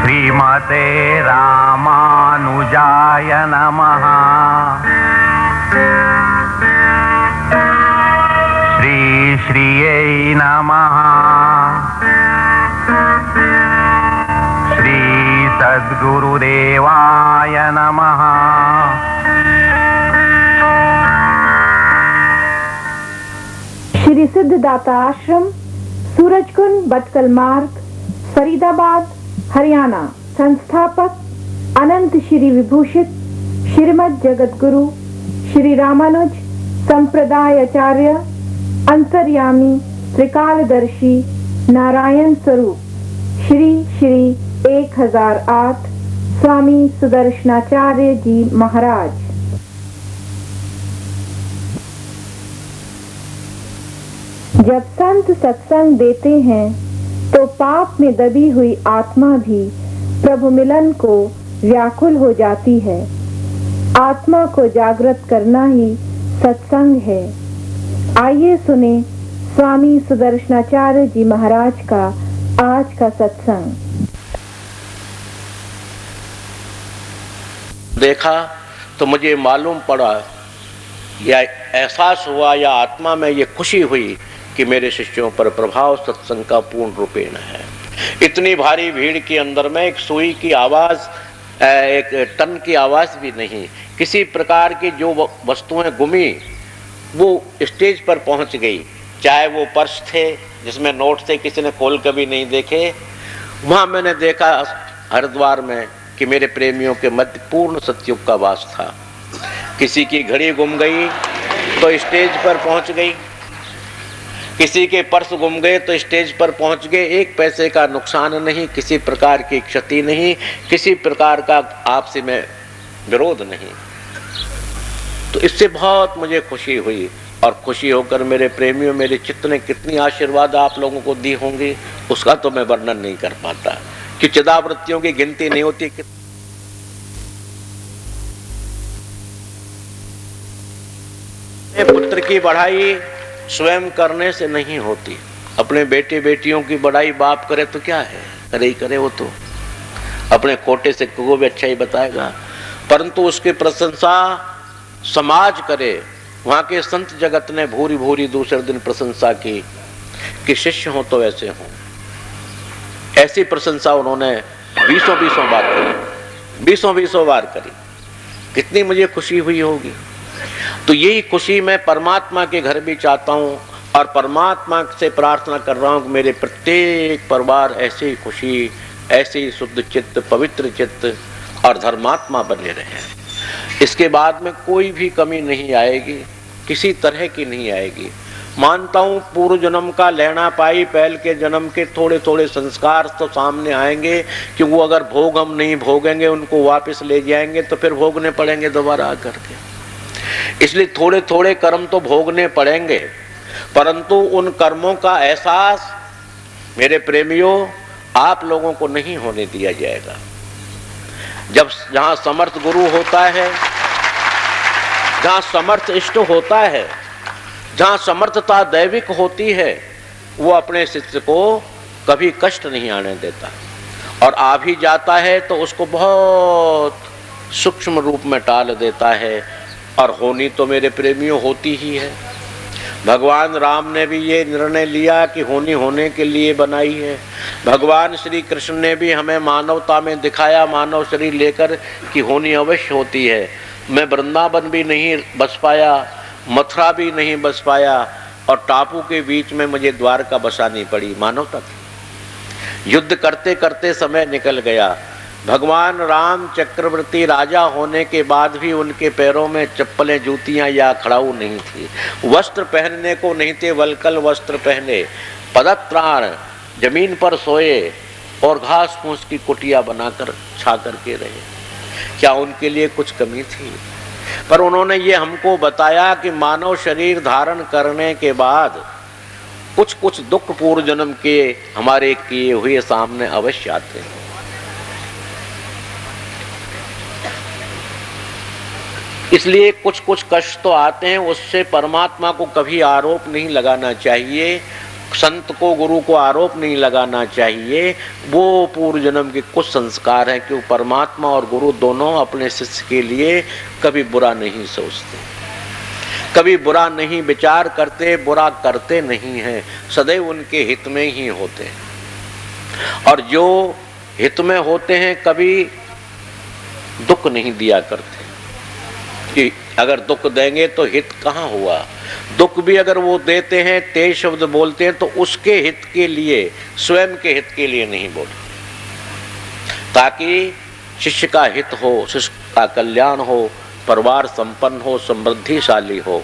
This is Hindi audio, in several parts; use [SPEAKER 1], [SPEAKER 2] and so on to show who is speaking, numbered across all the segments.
[SPEAKER 1] श्रीमते रामानुजाय नमः। श्री श्रीयै नमः। श्री सद्गुरुदेवाय नमः।
[SPEAKER 2] श्री सिद्धदाता आश्रम, सूरजकुंड, बटकल मार्ग, फरीदाबाद, हरियाणा। संस्थापक अनंत श्री विभूषित श्रीमद जगत गुरु श्री रामानुज संप्रदाय आचार्य, अंतर्यामी त्रिकालदर्शी नारायण स्वरूप श्री श्री 1008 स्वामी सुदर्शनाचार्य जी महाराज। जब संत सत्संग देते हैं तो पाप में दबी हुई आत्मा भी प्रभु मिलन को व्याकुल हो जाती है। आत्मा को जागृत करना ही सत्संग है। आइए सुने स्वामी सुदर्शनाचार्य जी महाराज का आज का सत्संग।
[SPEAKER 3] देखा तो मुझे मालूम पड़ा या एहसास हुआ या आत्मा में ये खुशी हुई कि मेरे शिष्यों पर प्रभाव सत्संग का पूर्ण रूपेण है। इतनी भारी भीड़ के अंदर में एक सुई की आवाज, एक टन की आवाज भी नहीं, किसी प्रकार की जो वस्तुएं गुमी वो स्टेज पर पहुंच गई। चाहे वो पर्स थे जिसमें नोट थे, किसी ने खोल कभी नहीं देखे। वहां मैंने देखा हरिद्वार में कि मेरे प्रेमियों के मध्य पूर्ण सतयुग का वास था। किसी की घड़ी गुम गई तो स्टेज पर पहुंच गई, किसी के पर्स गुम गए तो स्टेज पर पहुंच गए। एक पैसे का नुकसान नहीं, किसी प्रकार की क्षति नहीं, किसी प्रकार का आपसी में विरोध नहीं। तो इससे बहुत मुझे खुशी हुई और खुशी होकर मेरे प्रेमियों, मेरे चित्त ने कितनी आशीर्वाद आप लोगों को दी होंगी उसका तो मैं वर्णन नहीं कर पाता कि चिदावृत्तियों की गिनती नहीं होती। पुत्र की बढ़ाई स्वयं करने से नहीं होती। अपने बेटे बेटियों की बढ़ाई बाप करे तो क्या है, करे ही करे, वो तो अपने खोटे से को भी अच्छा ही बताएगा। परंतु उसकी प्रशंसा समाज करे। वहां के संत जगत ने भूरी भूरी दूसरे दिन प्रशंसा की कि शिष्य हो तो ऐसे हो। ऐसी प्रशंसा उन्होंने बीसों बार करी, बीसों बार करी। कितनी मुझे खुशी हुई होगी। तो यही खुशी मैं परमात्मा के घर भी चाहता हूँ और परमात्मा से प्रार्थना कर रहा हूँ कि मेरे प्रत्येक परिवार ऐसे ही खुशी, ऐसे ही शुद्ध चित्त, पवित्र चित्त और धर्मात्मा बने रहे। इसके बाद में कोई भी कमी नहीं आएगी, किसी तरह की नहीं आएगी। मानता हूँ पूर्व जन्म का लेना पाई, पहल के जन्म के थोड़े थोड़े संस्कार तो सामने आएंगे कि वो अगर भोग हम नहीं भोगेंगे, उनको वापस ले जाएंगे तो फिर भोगने पड़ेंगे दोबारा आकर के। इसलिए थोड़े थोड़े कर्म तो भोगने पड़ेंगे, परंतु उन कर्मों का एहसास मेरे प्रेमियों आप लोगों को नहीं होने दिया जाएगा। जब जहां समर्थ गुरु होता है, जहां समर्थ इष्ट होता है, जहां समर्थता दैविक होती है, वो अपने शिष्य को कभी कष्ट नहीं आने देता और आ भी जाता है तो उसको बहुत सूक्ष्म रूप में टाल देता है। और होनी तो मेरे प्रेमियों होती ही है। भगवान राम ने भी ये निर्णय लिया कि होनी होने के लिए बनाई है। भगवान श्री कृष्ण ने भी हमें मानवता में दिखाया, मानव शरीर लेकर, कि होनी अवश्य होती है। मैं वृंदावन भी नहीं बस पाया, मथुरा भी नहीं बस पाया और टापू के बीच में मुझे द्वारका बसानी पड़ी मानवता की। युद्ध करते करते समय निकल गया। भगवान राम चक्रवर्ती राजा होने के बाद भी उनके पैरों में चप्पलें, जूतियां या खड़ाऊ नहीं थी। वस्त्र पहनने को नहीं थे, वल्कल वस्त्र पहने, पदत्राण, जमीन पर सोए और घास फूस की कुटिया बनाकर छा करके रहे। क्या उनके लिए कुछ कमी थी? पर उन्होंने ये हमको बताया कि मानव शरीर धारण करने के बाद कुछ कुछ दुख पूर्व जन्म के हमारे किए हुए सामने अवश्य आते हैं। इसलिए कुछ कुछ कष्ट तो आते हैं, उससे परमात्मा को कभी आरोप नहीं लगाना चाहिए, संत को गुरु को आरोप नहीं लगाना चाहिए। वो पूर्व जन्म के कुछ संस्कार हैं कि परमात्मा और गुरु दोनों अपने शिष्य के लिए कभी बुरा नहीं सोचते, कभी बुरा नहीं विचार करते, बुरा करते नहीं हैं, सदैव उनके हित में ही होते हैं। और जो हित में होते हैं कभी दुख नहीं दिया करते कि अगर दुख देंगे तो हित कहाँ हुआ। दुख भी अगर वो देते हैं, तेज शब्द बोलते हैं, तो उसके हित के लिए, स्वयं के हित के लिए नहीं बोलते, ताकि शिष्य का हित हो, शिष्य का कल्याण हो, परिवार संपन्न हो, समृद्धिशाली हो।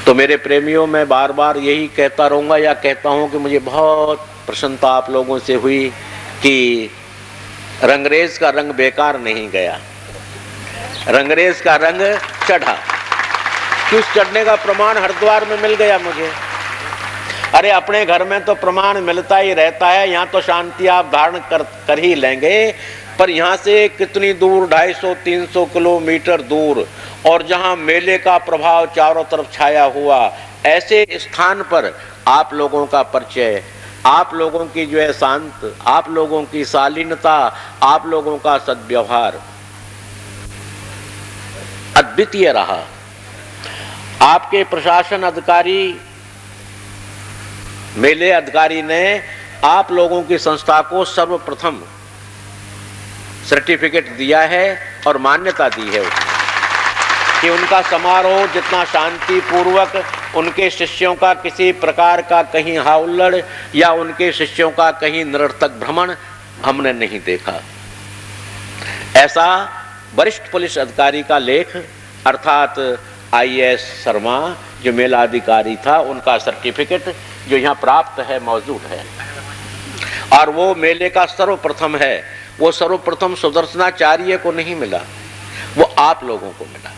[SPEAKER 3] तो मेरे प्रेमियों, मैं बार बार यही कहता रहूंगा या कहता हूं कि मुझे बहुत प्रसन्नता आप लोगों से हुई कि रंगरेज का रंग बेकार नहीं गया, रंगरेज का रंग चढ़ा। कि उस चढ़ने का प्रमाण हरिद्वार में मिल गया मुझे। अरे अपने घर में तो प्रमाण मिलता ही रहता है, यहाँ तो शांति आप धारण कर ही लेंगे, पर यहाँ से कितनी दूर, 250-300 किलोमीटर दूर, और जहाँ मेले का प्रभाव चारों तरफ छाया हुआ, ऐसे स्थान पर आप लोगों का परिचय, आप लोगों की जो है शांत, आप लोगों की शालीनता, आप लोगों का सद्व्यवहार अद्वितीय रहा। आपके प्रशासन अधिकारी, मेले अधिकारी ने आप लोगों की संस्था को सर्वप्रथम सर्टिफिकेट दिया है और मान्यता दी है कि उनका समारोह जितना शांति पूर्वक, उनके शिष्यों का किसी प्रकार का कहीं हाउल्लड़ या उनके शिष्यों का कहीं निरर्थक भ्रमण हमने नहीं देखा। ऐसा वरिष्ठ पुलिस अधिकारी का लेख, अर्थात IAS शर्मा जो मेला अधिकारी था, उनका सर्टिफिकेट जो यहाँ प्राप्त है, मौजूद है। और वो मेले का सर्वप्रथम है। वो सर्वप्रथम सुदर्शनाचार्य को नहीं मिला, वो आप लोगों को मिला।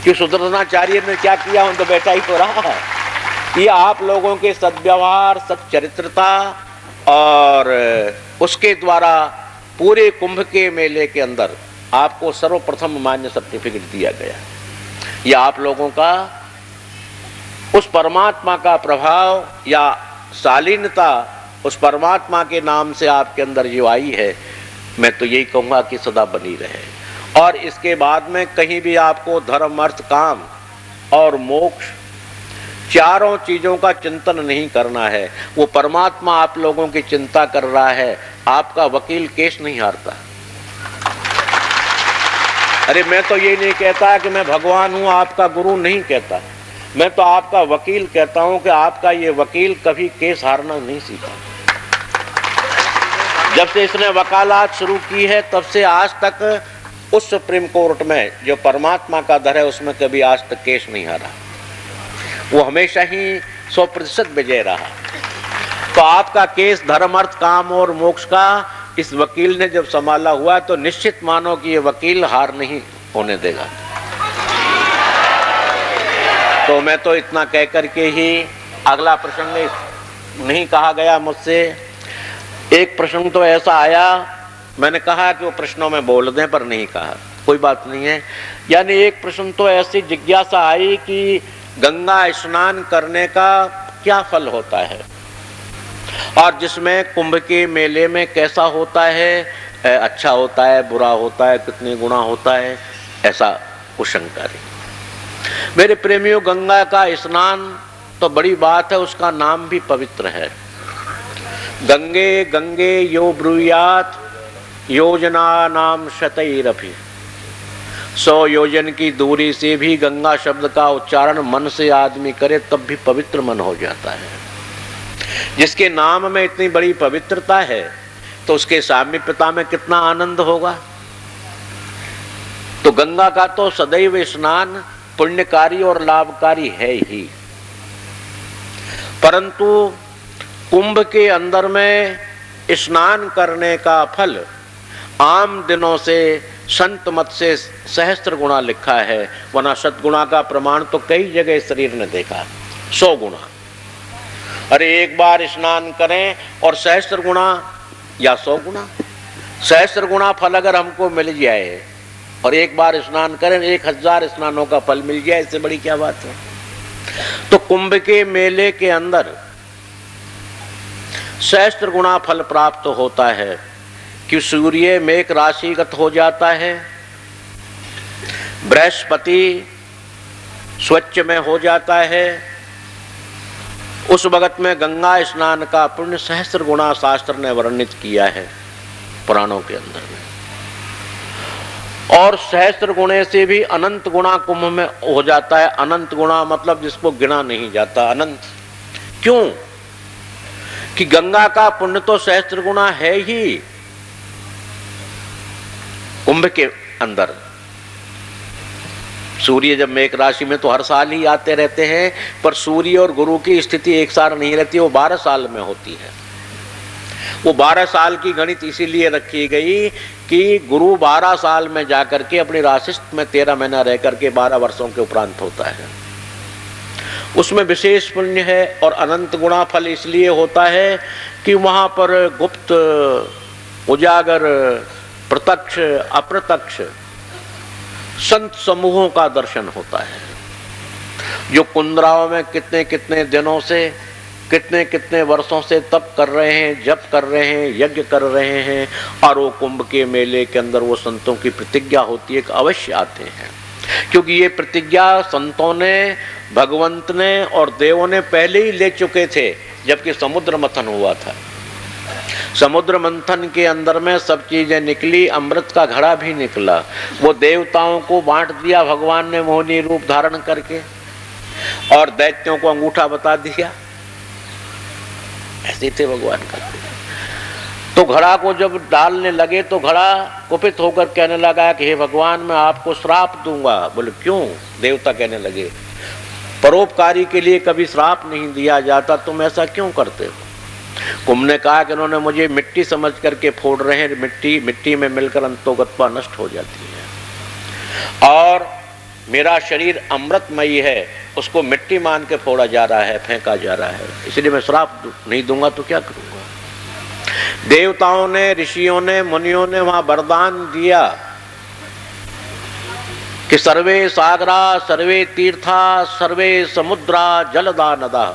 [SPEAKER 3] कि सुदर्शनाचार्य ने क्या किया, उन तो बैठा ही तो रहा। ये आप लोगों के सद्व्यवहार, सच्चरित्रता और उसके द्वारा पूरे कुंभ के मेले के अंदर आपको सर्वप्रथम मान्य सर्टिफिकेट दिया गया। ये आप लोगों का उस परमात्मा का प्रभाव या शालीनता, उस परमात्मा के नाम से आपके अंदर जो आई है, मैं तो यही कहूँगा कि सदा बनी रहे। और इसके बाद में कहीं भी आपको धर्म, अर्थ, काम और मोक्ष, चारों चीजों का चिंतन नहीं करना है। वो परमात्मा आप लोगों की चिंता कर रहा है। आपका वकील केस नहीं हारता। अरे मैं तो ये नहीं कहता कि मैं भगवान हूं, आपका गुरु नहीं कहता, मैं तो आपका वकील कहता हूं कि आपका ये वकील कभी केस हारना नहीं सीखा। जब से इसने वकालत शुरू की है तब से आज तक उस सुप्रीम कोर्ट में जो परमात्मा का दर है, उसमें कभी आज तक केस नहीं हारा। वो हमेशा ही 100% विजय रहा। तो आपका केस धर्म, अर्थ, काम और मोक्ष का इस वकील ने जब संभाला हुआ, तो निश्चित मानो कि ये वकील हार नहीं होने देगा। तो मैं तो इतना कह करके ही, अगला प्रसंग नहीं कहा गया मुझसे। एक प्रश्न तो ऐसा आया, मैंने कहा कि वो प्रश्नों में बोल दें, पर नहीं कहा, कोई बात नहीं है। यानी एक प्रश्न तो ऐसी जिज्ञासा आई कि गंगा स्नान करने का क्या फल होता है, और जिसमें कुंभ के मेले में कैसा होता है, अच्छा होता है, बुरा होता है, कितने गुना होता है, ऐसा कुशंकारी। मेरे प्रेमियों, गंगा का स्नान तो बड़ी बात है, उसका नाम भी पवित्र है। गंगे गंगे यो ब्रूयात योजना नाम शतैरपि। 100 योजन की दूरी से भी गंगा शब्द का उच्चारण मन से आदमी करे तब भी पवित्र मन हो जाता है। जिसके नाम में इतनी बड़ी पवित्रता है, तो उसके सामीप्यता में कितना आनंद होगा। तो गंगा का तो सदैव स्नान पुण्यकारी और लाभकारी है ही, परंतु कुंभ के अंदर में स्नान करने का फल आम दिनों से संत मत से सहस्त्र गुणा लिखा है, वरना सतगुणा का प्रमाण तो कई जगह शरीर ने देखा, 100 गुणा। अरे एक बार स्नान करें और सहस्त्र गुणा या 100 गुणा, सहस्त्र गुणा फल अगर हमको मिल जाए और एक बार स्नान करें 1000 स्नानों का फल मिल जाए, इससे बड़ी क्या बात है। तो कुंभ के मेले के अंदर सहस्त्र गुणा फल प्राप्त होता है कि सूर्य मेघ राशिगत हो जाता है, बृहस्पति स्वच्छ में हो जाता है, उस वक्त में गंगा स्नान का पुण्य सहस्त्र गुणा शास्त्र ने वर्णित किया है पुराणों के अंदर में। और सहस्त्र गुणे से भी अनंत गुणा कुंभ में हो जाता है। अनंत गुणा मतलब जिसको गिना नहीं जाता, अनंत। क्यों? कि गंगा का पुण्य तो सहस्त्र गुणा है ही कुंभ के अंदर। सूर्य जब मेघ राशि में तो हर साल ही आते रहते हैं, पर सूर्य और गुरु की स्थिति एक साथ नहीं रहती, वो 12 साल में होती है। वो 12 साल की गणित इसीलिए रखी गई कि गुरु 12 साल में जाकर के अपनी राशि में 13 महीना रह करके 12 वर्षों के उपरांत होता है। उसमें विशेष पुण्य है और अनंत गुणा फल इसलिए होता है कि वहां पर गुप्त, उजागर, प्रत्यक्ष, अप्रत्यक्ष संत समूहों का दर्शन होता है, जो कुंद्राओं में कितने कितने दिनों से, कितने कितने वर्षों से तप कर रहे हैं, जप कर रहे हैं, यज्ञ कर रहे हैं, और वो कुंभ के मेले के अंदर वो संतों की प्रतिज्ञा होती है कि अवश्य आते हैं। क्योंकि ये प्रतिज्ञा संतों ने, भगवंत ने और देवों ने पहले ही ले चुके थे जबकि समुद्र मंथन हुआ था। समुद्र मंथन के अंदर में सब चीजें निकली, अमृत का घड़ा भी निकला। वो देवताओं को बांट दिया भगवान ने मोहिनी रूप धारण करके, और दैत्यों को अंगूठा बता दिया। ऐसे थे भगवान का। तो घड़ा को जब डालने लगे तो घड़ा कुपित होकर कहने लगा कि हे भगवान, मैं आपको श्राप दूंगा। बोले क्यों? देवता कहने लगे, परोपकारी के लिए कभी श्राप नहीं दिया जाता, तुम ऐसा क्यों करते हो? कुंभ ने कहा कि उन्होंने मुझे मिट्टी समझ करके फोड़ रहे हैं, मिट्टी में मिलकर अंतोगत्वा नष्ट हो जाती है, और मेरा शरीर अमृतमयी है, उसको मिट्टी मान के फोड़ा जा रहा है, फेंका जा रहा है, इसलिए मैं श्राप नहीं दूंगा तो क्या करूंगा। देवताओं ने, ऋषियों ने, मुनियों ने वहां वरदान दिया कि सर्वे सागरा, सर्वे तीर्था, सर्वे समुद्रा जलदा नदा।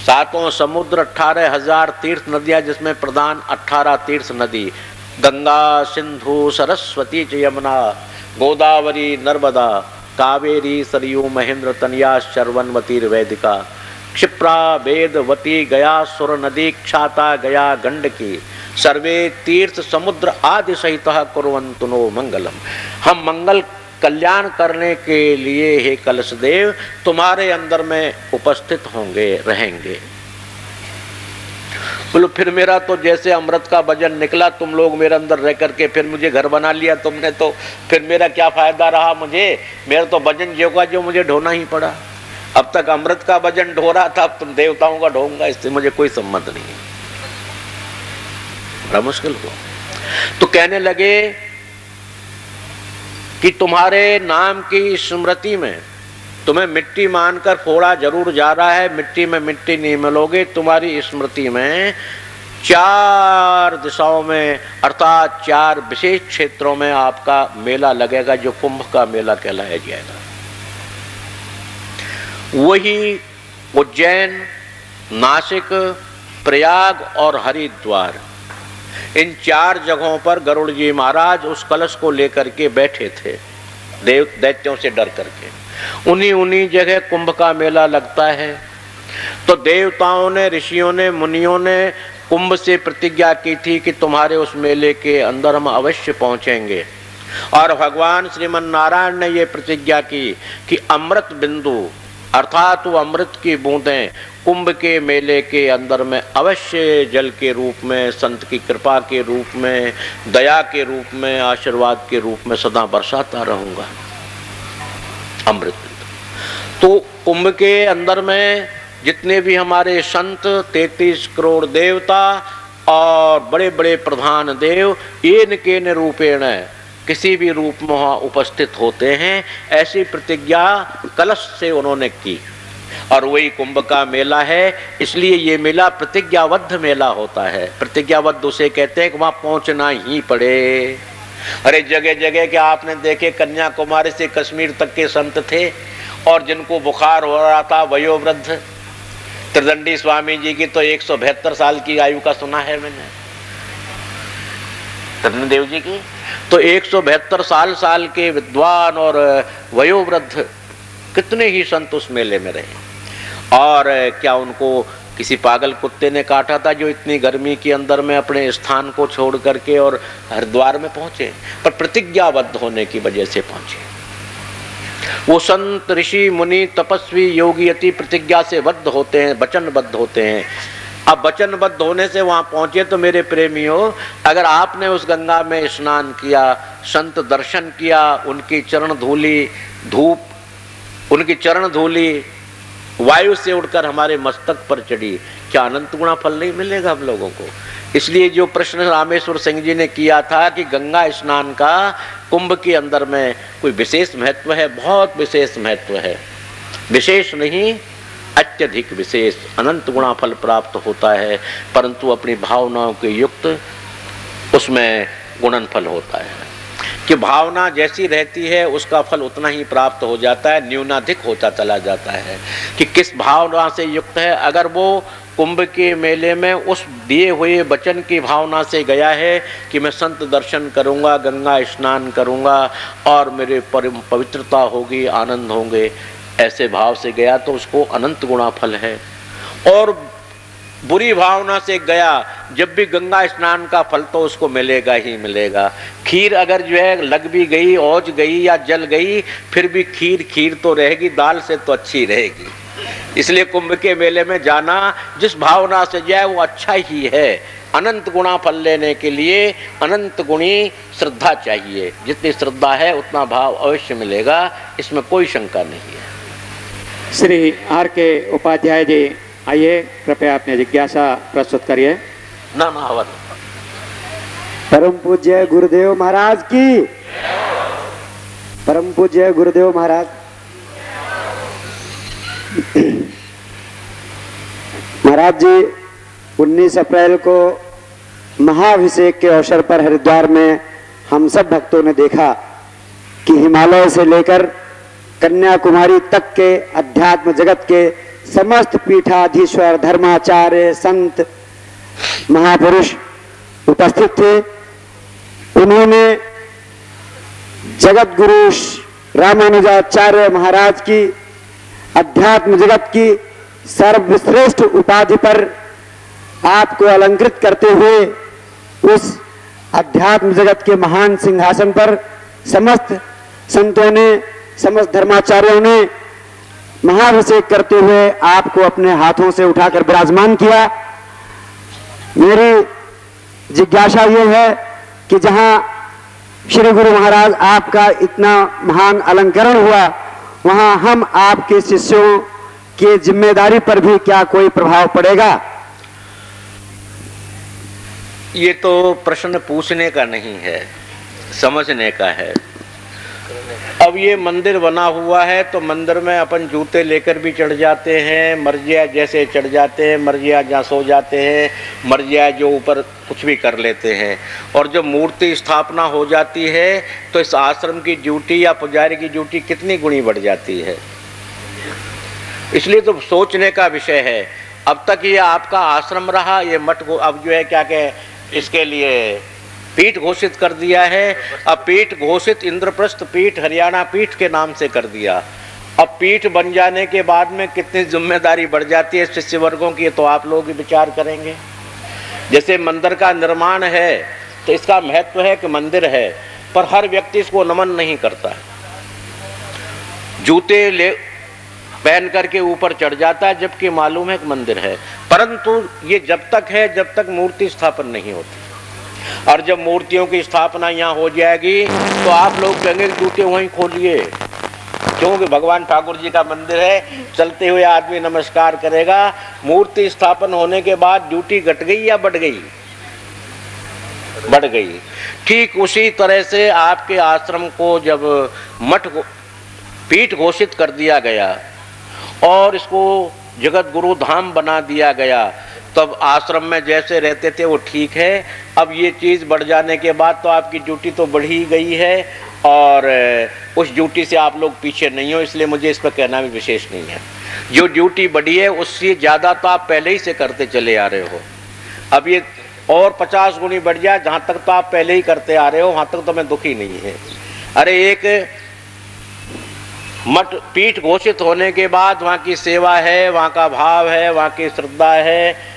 [SPEAKER 3] 7 समुद्र, 18,000 तीर्थ नदियां, जिसमें प्रधान 18 तीर्थ नदी गंगा, सिंधु, सरस्वती च यमुना, गोदावरी, नर्मदा, कावेरी, सरयू, महेंद्र, तनया, शर्वनवती, वैदिका, क्षिप्रा, वेदवती, गया, सुर नदी, क्षाता, गया, गंडकी, सर्वे तीर्थ समुद्र आदि सहित कुर्वन्तु नो मंगलम। हम मंगल कल्याण करने के लिए हे कलशदेव तुम्हारे अंदर में उपस्थित होंगे, रहेंगे। बोलो फिर मेरा तो जैसे अमृत का वजन निकला, तुम लोग मेरे अंदर रह करके फिर मुझे घर बना लिया तुमने, तो फिर मेरा क्या फायदा रहा मुझे? मेरा तो वजन जो का जो मुझे ढोना ही पड़ा। अब तक अमृत का वजन ढो रहा था, अब तुम देवताओं का ढोऊंगा, इससे मुझे कोई संबंध नहीं है। बड़ा मुश्किल हुआ। तो कहने लगे कि तुम्हारे नाम की स्मृति में तुम्हें मिट्टी मानकर फोड़ा जरूर जा रहा है, मिट्टी में मिट्टी नहीं मिलोगे। तुम्हारी स्मृति में 4 दिशाओं में, अर्थात 4 विशेष क्षेत्रों में आपका मेला लगेगा, जो कुंभ का मेला कहलाया जाएगा। वही उज्जैन, नासिक, प्रयाग और हरिद्वार, इन 4 जगहों पर गरुड़ जी महाराज उस कलश को लेकर के बैठे थे, दैत्यों से डर करके। उन्हीं जगह कुंभ का मेला लगता है। तो देवताओं ने, ऋषियों ने, मुनियों ने कुंभ से प्रतिज्ञा की थी कि तुम्हारे उस मेले के अंदर हम अवश्य पहुंचेंगे। और भगवान श्रीमन नारायण ने यह प्रतिज्ञा की कि अमृत बिंदु, अर्थात वो अमृत की बूंदें कुंभ के मेले के अंदर में अवश्य जल के रूप में, संत की कृपा के रूप में, दया के रूप में, आशीर्वाद के रूप में सदा बरसाता रहूंगा। अमृत। तो कुंभ के अंदर में जितने भी हमारे संत, 33 करोड़ देवता और बड़े बड़े प्रधान देव, येन केन रूपेण किसी भी रूप में वहाँ उपस्थित होते हैं, ऐसी प्रतिज्ञा कलश से उन्होंने की। और वही कुंभ का मेला है, इसलिए ये मेला प्रतिज्ञाबद्ध मेला होता है। प्रतिज्ञाबद्ध उसे कहते हैं कि वहाँ पहुँचना ही पड़े। अरे जगह जगह के आपने देखे, कन्याकुमारी से कश्मीर तक के संत थे और जिनको बुखार हो रहा था, वयोवृद्ध। त्रिदंडी स्वामी जी की तो 172 साल की आयु का सुना है मैंने, त्रिदंडी देव जी की तो 172 साल के विद्वान और वयोवृद्ध कितने ही संत उस मेले में रहे। और क्या उनको किसी पागल कुत्ते ने काटा था जो इतनी गर्मी के अंदर में अपने स्थान को छोड़ करके और हरिद्वार में पहुंचे? पर प्रतिज्ञाबद्ध होने की वजह से पहुंचे। वो संत, ऋषि, मुनि, तपस्वी, योगी अति प्रतिज्ञा से बद्ध होते हैं, वचनबद्ध होते हैं। अब वचनबद्ध होने से वहां पहुंचे तो मेरे प्रेमियों, अगर आपने उस गंगा में स्नान किया, संत दर्शन किया, उनकी चरण धूली धूप, उनकी चरण धूली वायु से उड़कर हमारे मस्तक पर चढ़ी, क्या अनंत गुणा फल नहीं मिलेगा हम लोगों को? इसलिए जो प्रश्न रामेश्वर सिंह जी ने किया था कि गंगा स्नान का कुंभ के अंदर में कोई विशेष महत्व है, बहुत विशेष महत्व है। विशेष नहीं, अत्यधिक विशेष, अनंत गुणा फल प्राप्त होता है, परंतु अपनी भावनाओं के युक्त उसमें गुणन फल होता है कि भावना जैसी रहती है उसका फल उतना ही प्राप्त हो जाता है, न्यूनाधिक होता चला जाता है कि किस भावना से युक्त है। अगर वो कुंभ के मेले में उस दिए हुए वचन की भावना से गया है कि मैं संत दर्शन करूंगा, गंगा स्नान करूंगा और मेरे पवित्रता होगी, आनंद होंगे, ऐसे भाव से गया तो उसको अनंत गुणा फल है। और बुरी भावना से गया, जब भी गंगा स्नान का फल तो उसको मिलेगा ही मिलेगा। खीर अगर जो है लग भी गई, ओज गई या जल गई, फिर भी खीर खीर तो रहेगी, दाल से तो अच्छी रहेगी। इसलिए कुंभ के मेले में जाना जिस भावना से जाए वो अच्छा ही है। अनंत गुणा फल लेने के लिए अनंत गुणी श्रद्धा चाहिए, जितनी श्रद्धा है उतना भाव अवश्य मिलेगा, इसमें कोई शंका नहीं है।
[SPEAKER 4] श्री आर के उपाध्याय जी, आइए कृपया अपनी जिज्ञासा प्रस्तुत करिए।
[SPEAKER 3] ना हवन।
[SPEAKER 5] परम पूज्य गुरुदेव महाराज की, परम पूज्य गुरुदेव महाराज। महाराज जी, 19 अप्रैल को महाअभिषेक के अवसर पर हरिद्वार में हम सब भक्तों ने देखा कि हिमालय से लेकर कन्याकुमारी तक के अध्यात्म जगत के समस्त पीठाधीश्वर, धर्माचार्य, संत, महापुरुष उपस्थित थे। उन्होंने जगत गुरु रामानुजाचार्य महाराज की अध्यात्म जगत की सर्वश्रेष्ठ उपाधि पर आपको अलंकृत करते हुए उस अध्यात्म जगत के महान सिंहासन पर समस्त संतों ने, समस्त धर्माचार्यों ने महाअभिषेक करते हुए आपको अपने हाथों से उठाकर विराजमान किया। मेरी जिज्ञासा ये है कि जहां श्री गुरु महाराज आपका इतना महान अलंकरण हुआ, वहां हम आपके शिष्यों की जिम्मेदारी पर भी क्या कोई प्रभाव पड़ेगा?
[SPEAKER 3] ये तो प्रश्न पूछने का नहीं है, समझने का है। अब ये मंदिर बना हुआ है तो मंदिर में अपन जूते लेकर भी चढ़ जाते हैं, मर्जिया जैसे चढ़ जाते हैं, मर्जिया जहाँ सो जाते हैं, मर्जिया जो ऊपर कुछ भी कर लेते हैं। और जब मूर्ति स्थापना हो जाती है तो इस आश्रम की ड्यूटी या पुजारी की ड्यूटी कितनी गुणी बढ़ जाती है। इसलिए तो सोचने का विषय है। अब तक ये आपका आश्रम रहा, ये मठ को अब जो है क्या कहें, इसके लिए पीठ घोषित कर दिया है। अब पीठ घोषित इंद्रप्रस्थ पीठ, हरियाणा पीठ के नाम से कर दिया। अब पीठ बन जाने के बाद में कितनी जिम्मेदारी बढ़ जाती है शिष्य वर्गों की, तो आप लोग ही विचार करेंगे। जैसे मंदिर का निर्माण है तो इसका महत्व है कि मंदिर है, पर हर व्यक्ति इसको नमन नहीं करता। जूते ले पहन करके ऊपर चढ़ जाता है, जबकि मालूम है कि मंदिर है। परंतु ये जब तक है जब तक मूर्ति स्थापन नहीं होती। और जब मूर्तियों की स्थापना यहाँ हो जाएगी तो आप लोग कहेंगे जूते वहीं खोलिए, क्योंकि भगवान ठाकुर जी का मंदिर है, चलते हुए आदमी नमस्कार करेगा। मूर्ति स्थापन होने के बाद ड्यूटी घट गई या बढ़ गई? बढ़ गई। ठीक उसी तरह से आपके आश्रम को जब मठ पीठ घोषित कर दिया गया और इसको जगत गुरु धाम बना दिया गया, तब आश्रम में जैसे रहते थे वो ठीक है। अब ये चीज़ बढ़ जाने के बाद तो आपकी ड्यूटी तो बढ़ ही गई है और उस ड्यूटी से आप लोग पीछे नहीं हो, इसलिए मुझे इस पर कहना भी विशेष नहीं है। जो ड्यूटी बढ़ी है उससे ज़्यादा तो आप पहले ही से करते चले आ रहे हो। अब ये और 50 गुनी बढ़ जाए, जहाँ तक तो आप पहले ही करते आ रहे हो वहाँ तक तो मैं दुखी नहीं है। अरे एक मठ पीठ घोषित होने के बाद वहाँ की सेवा है, वहाँ का भाव है, वहाँ की श्रद्धा है,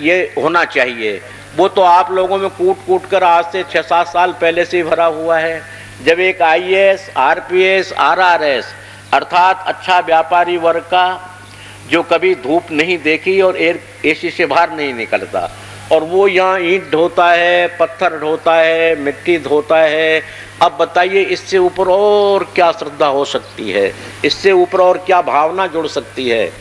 [SPEAKER 3] ये होना चाहिए। वो तो आप लोगों में कूट कूट कर आज से 6-7 साल पहले से ही भरा हुआ है। जब एक IAS, RPS, RRS अर्थात अच्छा व्यापारी वर्ग का जो कभी धूप नहीं देखी और AC से बाहर नहीं निकलता, और वो यहाँ ईंट ढोता है, पत्थर ढोता है, मिट्टी धोता है, अब बताइए इससे ऊपर और क्या श्रद्धा हो सकती है, इससे ऊपर और क्या भावना जुड़ सकती है।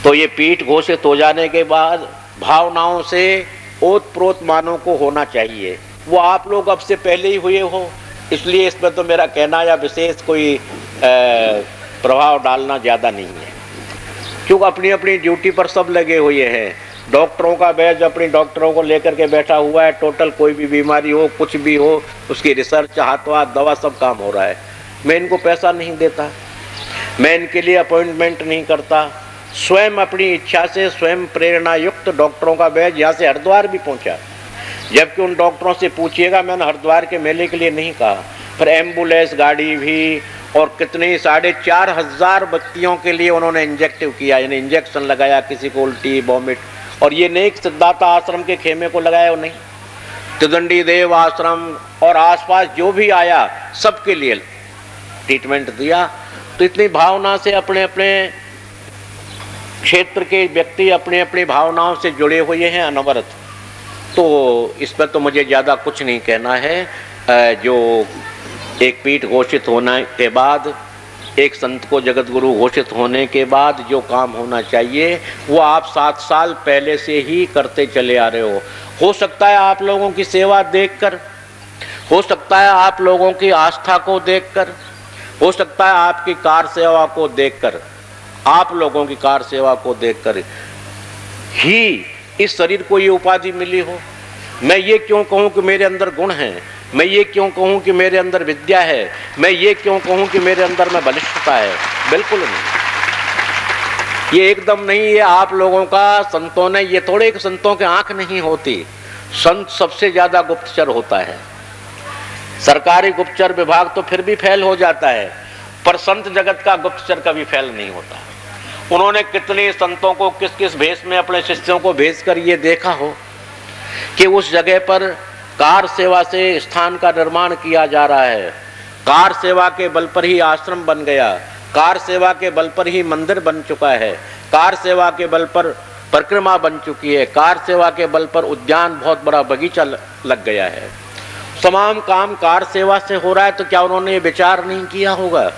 [SPEAKER 3] तो ये पीठ घोषित हो जाने के बाद भावनाओं से ओत प्रोत मानों को होना चाहिए। वो आप लोग अब से पहले ही हुए हो, इसलिए इसमें तो मेरा कहना या विशेष कोई प्रभाव डालना ज़्यादा नहीं है, क्योंकि अपनी अपनी ड्यूटी पर सब लगे हुए हैं। डॉक्टरों का बैच अपनी डॉक्टरों को लेकर के बैठा हुआ है, टोटल कोई भी बीमारी हो, कुछ भी हो, उसकी रिसर्च, हाथों दवा सब काम हो रहा है। मैं इनको पैसा नहीं देता, मैं इनके लिए अपॉइंटमेंट नहीं करता, स्वयं अपनी इच्छा से स्वयं प्रेरणा युक्त डॉक्टरों का बैच यहाँ से हरिद्वार भी पहुँचा। जबकि उन डॉक्टरों से पूछिएगा, मैंने हरिद्वार के मेले के लिए नहीं कहा, फिर एम्बुलेंस गाड़ी भी और कितने 4,500 व्यक्तियों के लिए उन्होंने इंजेक्टिव किया, यानी इंजेक्शन लगाया, किसी को उल्टी वॉमिट। और ये नहीं सिद्धार्थ आश्रम के खेमे को लगाया, वो नहीं, त्रिदंडी देव आश्रम और आसपास जो भी आया सबके लिए ट्रीटमेंट दिया। तो इतनी भावना से अपने अपने क्षेत्र के व्यक्ति अपने अपनी भावनाओं से जुड़े हुए हैं अनवरत। तो इस पर तो मुझे ज़्यादा कुछ नहीं कहना है। जो एक पीठ घोषित होने के बाद, एक संत को जगत गुरु घोषित होने के बाद जो काम होना चाहिए वो आप 7 साल पहले से ही करते चले आ रहे हो सकता है आप लोगों की सेवा देखकर, हो सकता है आप लोगों की आस्था को देखकर, हो सकता है आपकी कार सेवा को देखकर, आप लोगों की कार सेवा को देखकर ही इस शरीर को ये उपाधि मिली हो। मैं ये क्यों कहूँ कि मेरे अंदर गुण हैं, मैं ये क्यों कहूँ कि मेरे अंदर विद्या है, मैं ये क्यों कहूँ कि मेरे अंदर में बलिष्ठता है, बिल्कुल नहीं। ये एकदम नहीं, ये आप लोगों का संतों ने, ये थोड़े एक संतों के आंख नहीं होती, संत सबसे ज्यादा गुप्तचर होता है। सरकारी गुप्तचर विभाग तो फिर भी फेल हो जाता है, पर संत जगत का गुप्तचर कभी फेल नहीं होता। उन्होंने कितने संतों को किस किस भेष में अपने शिष्यों को भेजकर ये देखा हो कि उस जगह पर कार सेवा से स्थान का निर्माण किया जा रहा है, कार सेवा के बल पर ही आश्रम बन गया, कार सेवा के बल पर ही मंदिर बन चुका है, कार सेवा के बल पर परिक्रमा बन चुकी है, कार सेवा के बल पर उद्यान बहुत बड़ा बगीचा लग गया है। तमाम काम कार सेवा से हो रहा है। तो क्या उन्होंने ये विचार नहीं किया होगा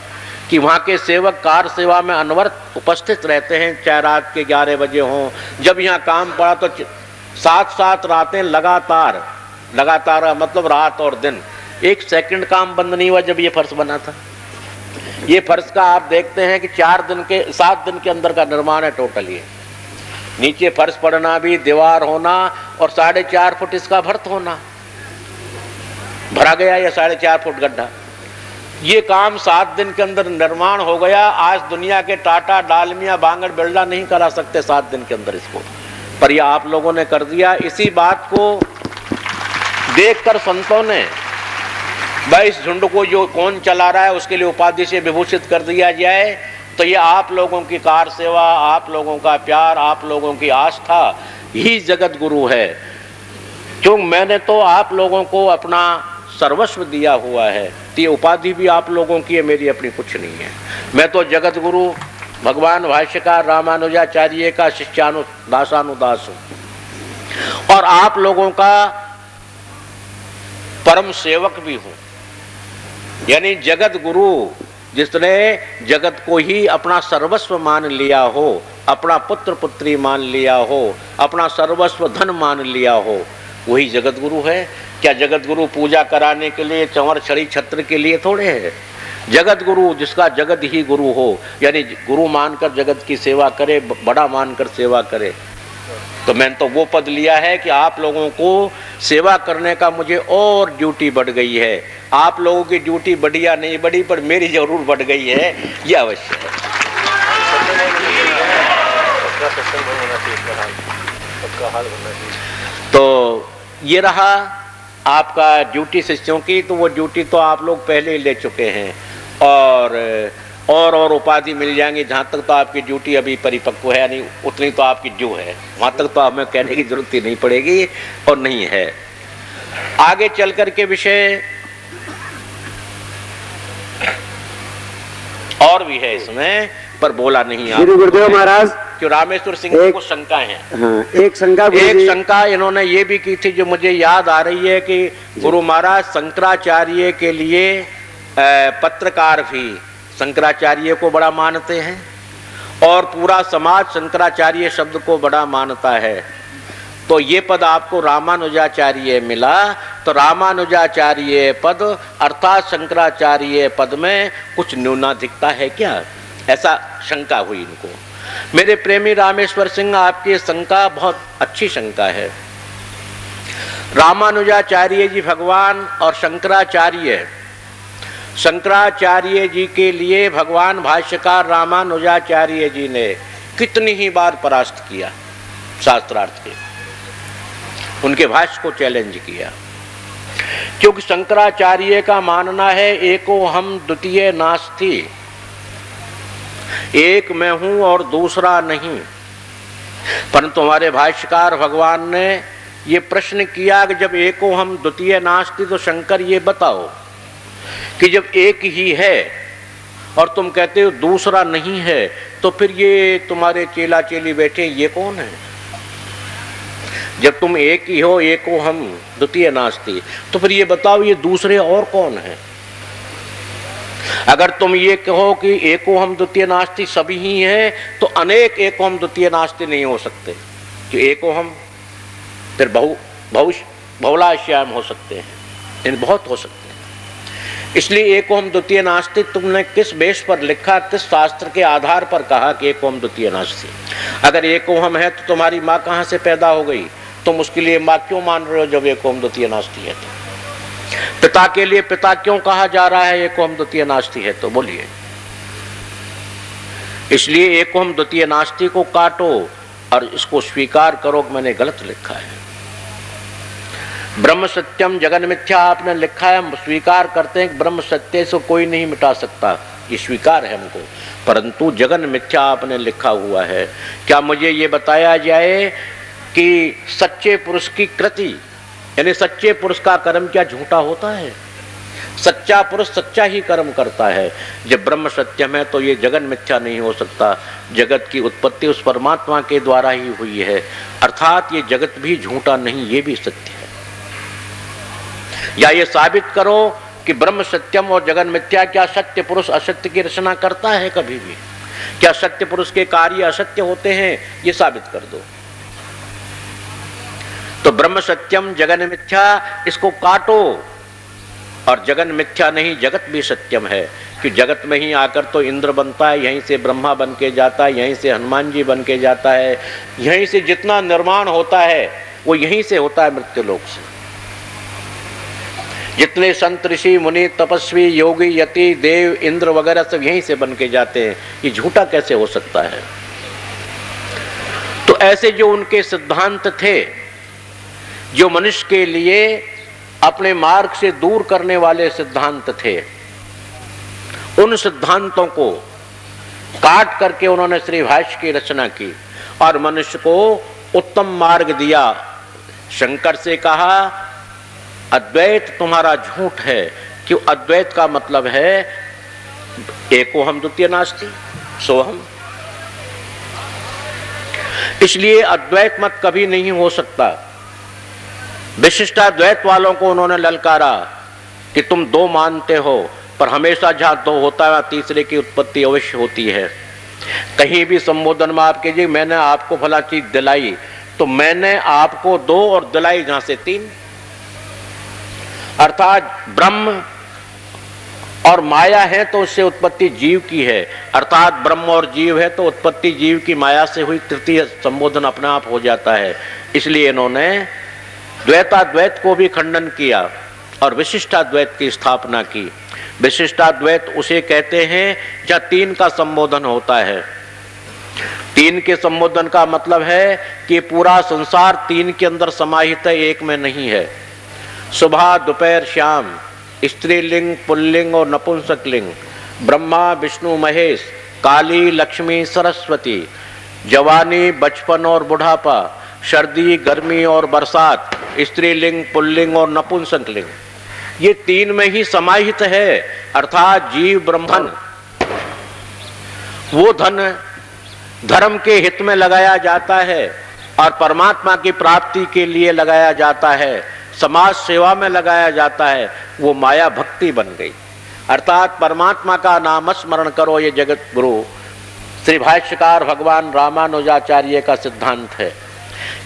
[SPEAKER 3] कि वहाँ के सेवक कार सेवा में अनवरत उपस्थित रहते हैं, चाहे रात के 11 बजे हों, जब यहाँ काम पड़ा तो 7-7 रातें लगातार मतलब रात और दिन, 1 सेकंड काम बंद नहीं हुआ जब ये फर्श बना था। ये फर्श का आप देखते हैं कि 7 दिन के अंदर का निर्माण है टोटल। ये नीचे फर्श पड़ना भी, दीवार होना और 4.5 फुट इसका भर्त होना, भरा गया या 4.5 फुट गड्ढा, ये काम 7 दिन के अंदर निर्माण हो गया। आज दुनिया के टाटा, डालमिया, बांगड़, बिरला नहीं करा सकते 7 दिन के अंदर इसको, पर यह आप लोगों ने कर दिया। इसी बात को देखकर संतों ने भाई इस झुंड को जो कौन चला रहा है उसके लिए उपाधि से विभूषित कर दिया जाए। तो ये आप लोगों की कार सेवा, आप लोगों का प्यार, आप लोगों की आस्था ही जगत गुरु है। क्यों, मैंने तो आप लोगों को अपना सर्वस्व दिया हुआ है, तो ये उपाधि भी आप लोगों की है, मेरी अपनी कुछ नहीं है। मैं तो जगत गुरु भगवान भाष्यकार रामानुजाचार्य का दासानुदास हूँ और आप लोगों का परम सेवक भी हूँ। यानी जगत गुरु जिसने जगत को ही अपना सर्वस्व मान लिया हो, अपना पुत्र पुत्री मान लिया हो, अपना सर्वस्व धन मान लिया हो, वही जगत गुरु है। क्या जगत गुरु पूजा कराने के लिए, चंवर छड़ी छत्र के लिए थोड़े है? जगत गुरु जिसका जगत ही गुरु हो, यानी गुरु मानकर जगत की सेवा करे, बड़ा मानकर सेवा करे। तो मैंने तो वो पद लिया है कि आप लोगों को सेवा करने का मुझे और ड्यूटी बढ़ गई है। आप लोगों की ड्यूटी बढ़ी या नहीं बढ़ी, पर मेरी जरूर बढ़ गई है, ये अवश्य है। तो ये रहा आपका ड्यूटी शिष्यों की। तो वो ड्यूटी तो आप लोग पहले ही ले चुके हैं, और उपाधि मिल जाएंगी। जहाँ तक तो आपकी ड्यूटी अभी परिपक्व है, यानी उतनी तो आपकी ड्यू है, वहाँ तक तो हमें कहने की जरूरत ही नहीं पड़ेगी और नहीं है। आगे चल कर के विषय और भी है इसमें, पर बोला नहीं आप।
[SPEAKER 5] श्री गुरुदेव महाराज,
[SPEAKER 3] क्यों रामेश्वर सिंह को कुछ शंका है?
[SPEAKER 5] हाँ, एक शंका
[SPEAKER 3] इन्होंने ये भी की थी, जो मुझे याद आ रही है, कि गुरु महाराज शंकराचार्य के लिए पत्रकार भी शंकराचार्य को बड़ा मानते हैं और पूरा समाज शंकराचार्य शब्द को बड़ा मानता है। तो ये पद आपको रामानुजाचार्य मिला, तो रामानुजाचार्य पद अर्थात शंकराचार्य पद में कुछ न्यूनाधिकता है क्या? ऐसा शंका हुई इनको। मेरे प्रेमी रामेश्वर सिंह, आपकी शंका बहुत अच्छी शंका है। रामानुजाचार्य जी भगवान और शंकराचार्य जी के लिए भगवान भाष्यकार रामानुजाचार्य जी ने कितनी ही बार परास्त किया शास्त्रार्थ के, उनके भाष्य को चैलेंज किया। क्योंकि शंकराचार्य का मानना है एको हम द्वितीय नास्ति, एक मैं हूं और दूसरा नहीं। परंतु हमारे भाष्यकार भगवान ने ये प्रश्न किया कि जब एको हम द्वितीय नास्ति, तो शंकर ये बताओ कि जब एक ही है और तुम कहते हो दूसरा नहीं है, तो फिर ये तुम्हारे चेला चेली बैठे ये कौन है? जब तुम एक ही हो, एको हम द्वितीय नास्ति, तो फिर ये बताओ ये दूसरे और कौन है? अगर तुम ये कहो कि एको हम द्वितीय नास्ति सभी ही हैं, तो अनेक एको हम द्वितीय नास्ति नहीं हो सकते। कि एको हम फिर बहुलाश्याम हो सकते हैं, इन बहुत हो सकते हैं। इसलिए एको हम द्वितीय नास्ति तुमने किस बेस पर लिखा, किस शास्त्र के आधार पर कहा कि एको हम द्वितीय नास्ति? अगर एको हम है तो तुम्हारी माँ कहाँ से पैदा हो गई? तुम उसके लिए माँ क्यों मान रहे हो जब एको हम द्वितीय नास्ति है? तो पिता के लिए पिता क्यों कहा जा रहा है एको हम द्वितीय नास्ति है? तो बोलिए। इसलिए एको हम द्वितीय नास्ति को काटो और इसको स्वीकार करो कि मैंने गलत लिखा है। ब्रह्म सत्यम जगन मिथ्या आपने लिखा है, हम स्वीकार करते हैं कि ब्रह्म सत्य से कोई नहीं मिटा सकता, ये स्वीकार है हमको। परंतु जगन मिथ्या आपने लिखा हुआ है। क्या मुझे ये बताया जाए कि सच्चे पुरुष की कृति, यानी सच्चे पुरुष का कर्म क्या झूठा होता है? सच्चा पुरुष सच्चा ही कर्म करता है। जब ब्रह्म सत्यम है तो ये जगन मिथ्या नहीं हो सकता। जगत की उत्पत्ति उस परमात्मा के द्वारा ही हुई है, अर्थात ये जगत भी झूठा नहीं, ये भी सत्य है। या ये साबित करो कि ब्रह्म सत्यम और जगन मिथ्या, क्या सत्य पुरुष असत्य की रचना करता है कभी भी? क्या सत्य पुरुष के कार्य असत्य होते हैं? ये साबित कर दो। तो ब्रह्म सत्यम जगन मिथ्या, इसको काटो। और जगन मिथ्या नहीं, जगत भी सत्यम है। कि जगत में ही आकर तो इंद्र बनता है, यहीं से ब्रह्मा बन के जाता है, यहीं से हनुमान जी बन के जाता है, यहीं से जितना निर्माण होता है वो यहीं से होता है, मृत्युलोक से। जितने संत ऋषि मुनि तपस्वी योगी यति देव इंद्र वगैरह सब यहीं से बन के जाते हैं। ये झूठा कैसे हो सकता है? तो ऐसे जो उनके सिद्धांत थे, जो मनुष्य के लिए अपने मार्ग से दूर करने वाले सिद्धांत थे, उन सिद्धांतों को काट करके उन्होंने श्री भाष्य की रचना की और मनुष्य को उत्तम मार्ग दिया। शंकर से कहा अद्वैत तुम्हारा झूठ है। क्यों? अद्वैत का मतलब है एको हम द्वितीय नास्ति सोहम। इसलिए अद्वैत मत कभी नहीं हो सकता। विशिष्टाद्वैत वालों को उन्होंने ललकारा कि तुम दो मानते हो, पर हमेशा जहां दो होता है तीसरे की उत्पत्ति अवश्य होती है। कहीं भी संबोधन में आप कीजिए मैंने आपको भला चीज दिलाई, तो मैंने आपको 2 और दिलाई जहां से 3, अर्थात ब्रह्म और माया है तो उससे उत्पत्ति जीव की है, अर्थात ब्रह्म और जीव है तो उत्पत्ति जीव की माया से हुई, तृतीय संबोधन अपने आप हो जाता है। इसलिए इन्होंने द्वैताद्वैत को भी खंडन किया और विशिष्टाद्वैत की स्थापना की। विशिष्टाद्वैत उसे कहते हैं जहां 3 का संबोधन होता है। 3 के संबोधन का मतलब है कि पूरा संसार 3 के अंदर समाहित है, एक में नहीं है। सुबह दोपहर शाम, स्त्रीलिंग पुल्लिंग और नपुंसक लिंग, ब्रह्मा विष्णु महेश, काली लक्ष्मी सरस्वती, जवानी बचपन और बुढ़ापा, सर्दी गर्मी और बरसात, स्त्रीलिंग पुल्लिंग और नपुंसक लिंग, ये 3 में ही समाहित है। अर्थात जीव ब्रह्मन वो धन धर्म के हित में लगाया जाता है और परमात्मा की प्राप्ति के लिए लगाया जाता है, समाज सेवा में लगाया जाता है, वो माया भक्ति बन गई। अर्थात परमात्मा का नाम स्मरण करो, ये जगत गुरु श्री भाष्यकार भगवान रामानुजाचार्य का सिद्धांत है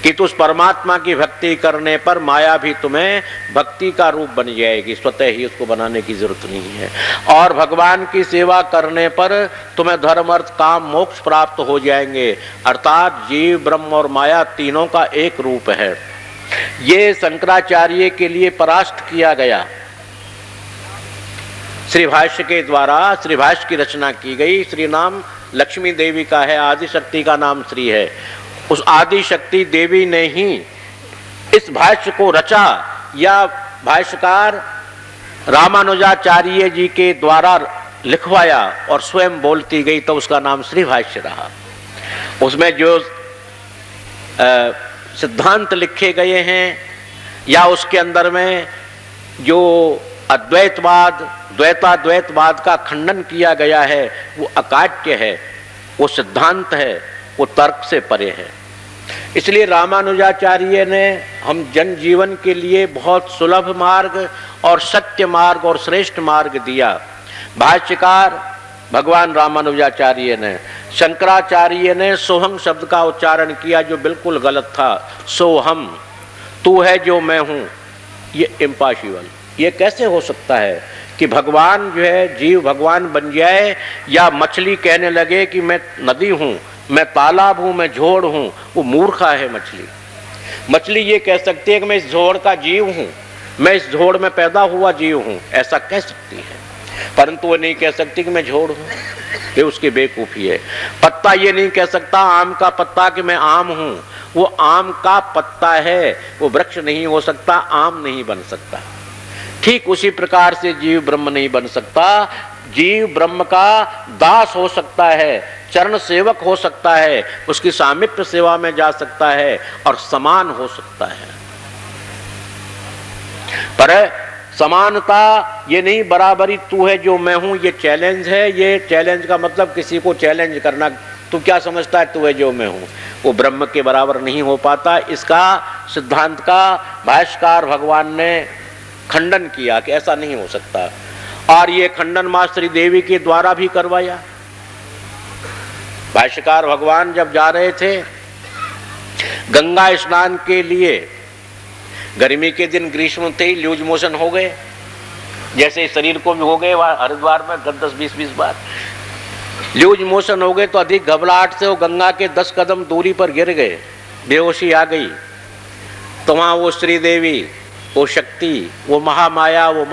[SPEAKER 3] कि तुम उस परमात्मा की भक्ति करने पर माया भी तुम्हें भक्ति का रूप बन जाएगी, स्वतः ही उसको बनाने की जरूरत नहीं है। और भगवान की सेवा करने पर तुम्हें धर्म अर्थ काम मोक्ष प्राप्त हो जाएंगे। अर्थात जीव ब्रह्म और माया तीनों का एक रूप है। ये शंकराचार्य के लिए परास्त किया गया। श्री भाष्य के द्वारा श्री भाष्य की रचना की गई। श्री नाम लक्ष्मी देवी का है, आदि शक्ति का नाम श्री है। उस आदि शक्ति देवी ने ही इस भाष्य को रचा या भाष्यकार रामानुजाचार्य जी के द्वारा लिखवाया और स्वयं बोलती गई, तो उसका नाम श्री भाष्य रहा। उसमें जो सिद्धांत लिखे गए हैं या उसके अंदर में जो अद्वैतवाद द्वैताद्वैतवाद का खंडन किया गया है, वो अकाट्य है, वो सिद्धांत है, वो तर्क से परे है। इसलिए रामानुजाचार्य ने हम जन जीवन के लिए बहुत सुलभ मार्ग और सत्य मार्ग और श्रेष्ठ मार्ग दिया। भाष्यकार भगवान रामानुजाचार्य ने, शंकराचार्य ने सोहम शब्द का उच्चारण किया जो बिल्कुल गलत था। सोहम, तू है जो मैं हूं, ये इम्पॉसिबल। ये कैसे हो सकता है कि भगवान जो है जीव भगवान बन जाए, या मछली कहने लगे कि मैं नदी हूं, मैं तालाब हूं, मैं झोड़ हूं। वो मूर्खा है मछली। मछली ये कह सकती है कि मैं इस झोड़ का जीव हूं, मैं इस झोड़ में पैदा हुआ जीव हूं, ऐसा कह सकती है, परंतु वो नहीं कह सकती कि मैं झोड़ हूं। ये उसकी बेवकूफी है। पत्ता ये नहीं कह सकता आम का पत्ता कि मैं आम हूं, वो आम का पत्ता है, वो वृक्ष नहीं हो सकता, आम नहीं बन सकता। ठीक उसी प्रकार से जीव ब्रह्म नहीं बन सकता। जीव ब्रह्म का दास हो सकता है, चरण सेवक हो सकता है, उसकी सामिप्य सेवा में जा सकता है और समान हो सकता है। पर समानता ये नहीं बराबरी, तू है जो मैं हूं, ये चैलेंज है। ये चैलेंज का मतलब किसी को चैलेंज करना। तू क्या समझता है तू है जो मैं हूं, वो ब्रह्म के बराबर नहीं हो पाता। इसका सिद्धांत का भाष्यकार भगवान ने खंडन किया कि ऐसा नहीं हो सकता, और ये खंडन मां श्री देवी के द्वारा भी करवाया। भाष्यकार भगवान जब जा रहे थे गंगा स्नान के लिए, गर्मी के दिन ग्रीष्म थे, लूज मोशन हो गए, जैसे शरीर को भी हो गए, वहां हरिद्वार में 10-20 बार लूज मोशन हो गए, तो अधिक घबराहट से वो गंगा के 10 कदम दूरी पर गिर गए, बेहोशी आ गई। तो वहां वो श्री देवी, वो शक्ति, वो महामाया, वो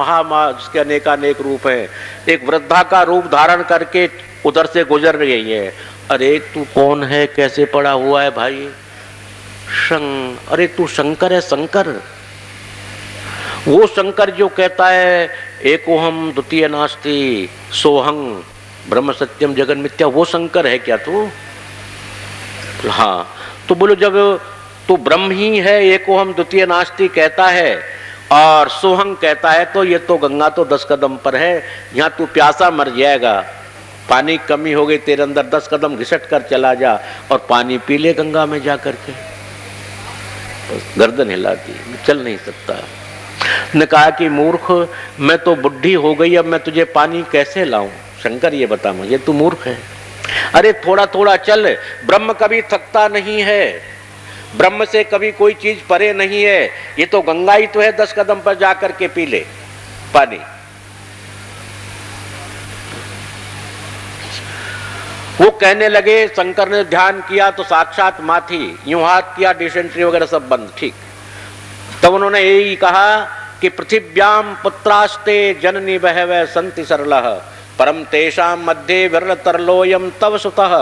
[SPEAKER 3] जिसके अनेकानेक रूप हैं, एक वृद्धा का रूप धारण करके उधर से गुजर रही है। अरे तू कौन है, कैसे पड़ा हुआ है भाई? अरे तू शंकर है, शंकर, वो शंकर जो कहता है एकोहम द्वितीय नास्ति सोहं ब्रह्म सत्यम जगन मिथ्या, वो शंकर है क्या तू? हाँ, तो बोलो जब तू ब्रह्म ही है, एकोहम द्वितीय नास्ति कहता है और सोहं कहता है, तो ये तो गंगा तो 10 कदम पर है, यहाँ तू प्यासा मर जाएगा, पानी कमी हो गई तेरे अंदर, 10 कदम घिसट कर चला जा और पानी पी ले गंगा में जा करके। गर्दन हिला दी, चल नहीं सकता। ने कहा कि मूर्ख, मैं तो बुढ़ी हो गई, अब मैं तुझे पानी कैसे लाऊं? शंकर ये बता मुझे, तू मूर्ख है। अरे थोड़ा थोड़ा चल, ब्रह्म कभी थकता नहीं है, ब्रह्म से कभी कोई चीज परे नहीं है। ये तो गंगा ही तो है, 10 कदम पर जाकर के पी ले पानी। वो कहने लगे, शंकर ने ध्यान किया तो साक्षात माथी, यूं हाथ किया, डिसेंट्री वगैरह सब बंद, ठीक। तब उन्होंने यही कहा कि पृथिव्याम पुत्रास्ते जननी बहवै संति सरलः परम तेषाम मध्ये विरलतरलोयम तव सुतः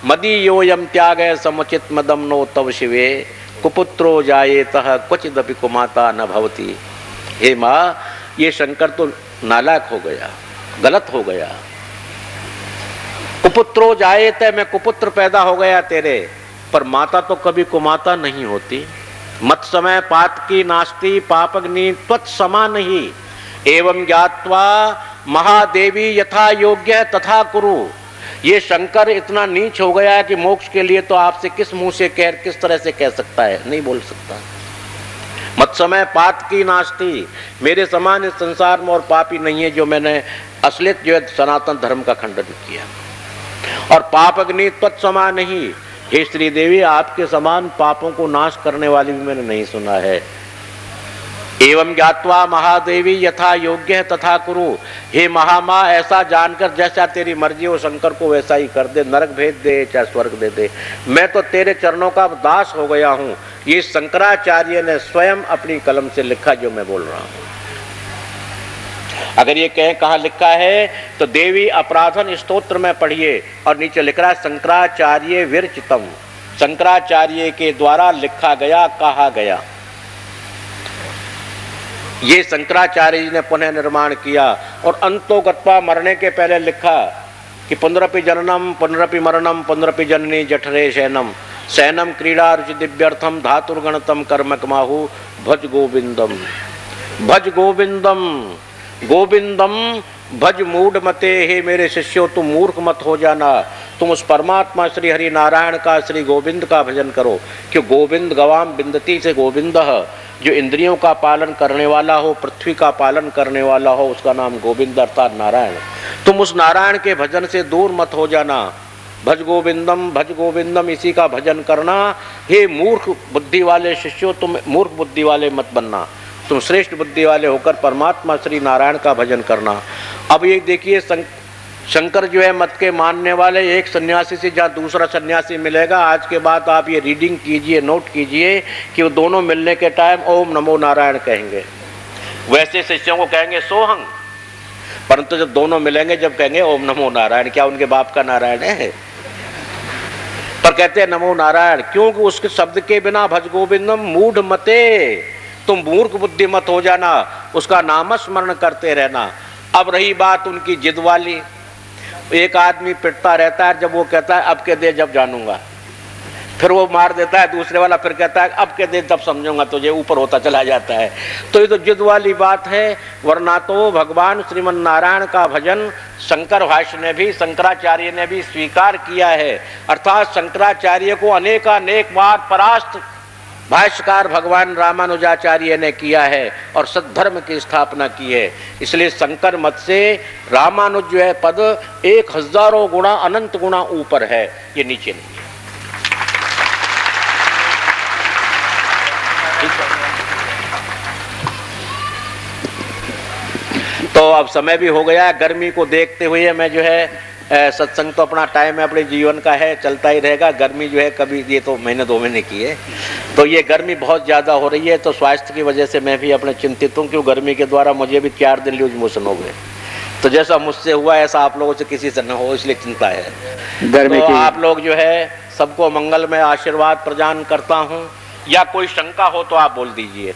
[SPEAKER 3] मदीयोयम त्यागै समुचित मदम नो तव शिवे कुपुत्रो जायेतः क्वचिदपि कुमाता न भवति। हे माँ, ये शंकर तो नालायक हो गया, गलत हो गया। कुपुत्रो जायेतः, मैं कुपुत्र पैदा हो गया तेरे, पर माता तो कभी कुमाता नहीं होती। मत समय पातकी नास्ति पापग्नि त्वत्समा नहीं एवं ज्ञात्वा महादेवी यथा योग्य तथा कुरु। ये शंकर इतना नीच हो गया कि मोक्ष के लिए तो आपसे किस मुंह से किस तरह से कह सकता है, नहीं बोल सकता। मत समय पातकी नास्ति, मेरे समान इस संसार में और पापी नहीं है जो मैंने असलियत जो है सनातन धर्म का खंडन किया। और पापग्नि त्वत्समा नहीं, हे श्री देवी, आपके समान पापों को नाश करने वाली भी मैंने नहीं सुना है। एवं ज्ञात्वा महादेवी यथा योग्य तथा कुरु। हे महामा, ऐसा जानकर जैसा तेरी मर्जी हो शंकर को वैसा ही कर दे, नरक भेज दे चाहे स्वर्ग दे दे, मैं तो तेरे चरणों का दास हो गया हूँ। ये शंकराचार्य ने स्वयं अपनी कलम से लिखा जो मैं बोल रहा हूँ। अगर ये कहें कहाँ लिखा है तो देवी अपराधन स्तोत्र में पढ़िए, और नीचे लिख रहा है शंकराचार्य विरचितम, शंकराचार्य के द्वारा लिखा गया, कहा गया। ये शंकराचार्य जी ने पुनः निर्माण किया। और अंतो गत्वा, मरने के पहले लिखा कि पुनरपि जननम पुनरपि मरणम पुनरपि जननी जठरे शयनम शयनम क्रीड़ा रुचि दिव्यर्थम धातुर्गणतम कर्मकमाहु भज गोविंदम भज गोविंदम गोविंदम भज मूढ़ मते। हे मेरे शिष्यों, तुम मूर्ख मत हो जाना, तुम उस परमात्मा श्री हरि नारायण का, श्री गोविंद का भजन करो। क्यों गोविंद गवाम बिंदती से गोविंद, जो इंद्रियों का पालन करने वाला हो, पृथ्वी का पालन करने वाला हो, उसका नाम गोविंद अर्थात नारायण। तुम उस नारायण के भजन से दूर मत हो जाना। भज गोविंदम, इसी का भजन करना। हे मूर्ख बुद्धि वाले शिष्यों, तुम मूर्ख बुद्धि वाले मत बनना, तुम श्रेष्ठ बुद्धि वाले होकर परमात्मा श्री नारायण का भजन करना। अब ये देखिए, शंकर जो है मत के मानने वाले, एक सन्यासी से जहाँ दूसरा सन्यासी मिलेगा, आज के बाद आप ये रीडिंग कीजिए, नोट कीजिए कि वो दोनों मिलने के टाइम ओम नमो नारायण कहेंगे। वैसे शिष्यों को कहेंगे सोहंग, परंतु जब दोनों मिलेंगे, जब कहेंगे ओम नमो नारायण, क्या उनके बाप का नारायण है? पर कहते हैं नमो नारायण, क्योंकि उसके शब्द के बिना भज गोविंदम मूढ़ मते, तुम मूर्ख बुद्धि मत हो जाना, उसका नामस्मरण करते रहना। अब रही बात उनकी जिद वाली, एक आदमी पिटता रहता है, जब वो कहता है अब के दे जब जानूंगा, फिर वो मार देता है दूसरे वाला, फिर कहता है अब के दे तब समझूंगा, तुझे ऊपर होता चला जाता है। तो ये तो जिद वाली बात है। वरना तो भगवान श्रीमन नारायण का भजन शंकर भाष्य ने भी, शंकराचार्य ने भी स्वीकार किया है। अर्थात शंकराचार्य को अनेकानेक बार परास्त भाष्यकार भगवान रामानुजाचार्य ने किया है और सद्धर्म की स्थापना की है। इसलिए शंकर मत से रामानुज जो है पद 1000 गुणा अनंत गुणा ऊपर है, ये नीचे नहीं है। तो अब समय भी हो गया, गर्मी को देखते हुए मैं जो है सत्संग तो अपना टाइम है, अपने जीवन का है, चलता ही रहेगा। गर्मी जो है कभी, ये तो महीने 2 महीने की है, तो ये गर्मी बहुत ज़्यादा हो रही है। तो स्वास्थ्य की वजह से मैं भी अपने चिंतित हूँ, क्यों गर्मी के द्वारा मुझे भी 4 दिन लूज मोशन हो गए। तो जैसा मुझसे हुआ ऐसा आप लोगों से किसी से न हो, इसलिए चिंता है। गर्मी तो आप लोग जो है सबको मंगल में आशीर्वाद प्रदान करता हूँ। या कोई शंका हो तो आप बोल दीजिए।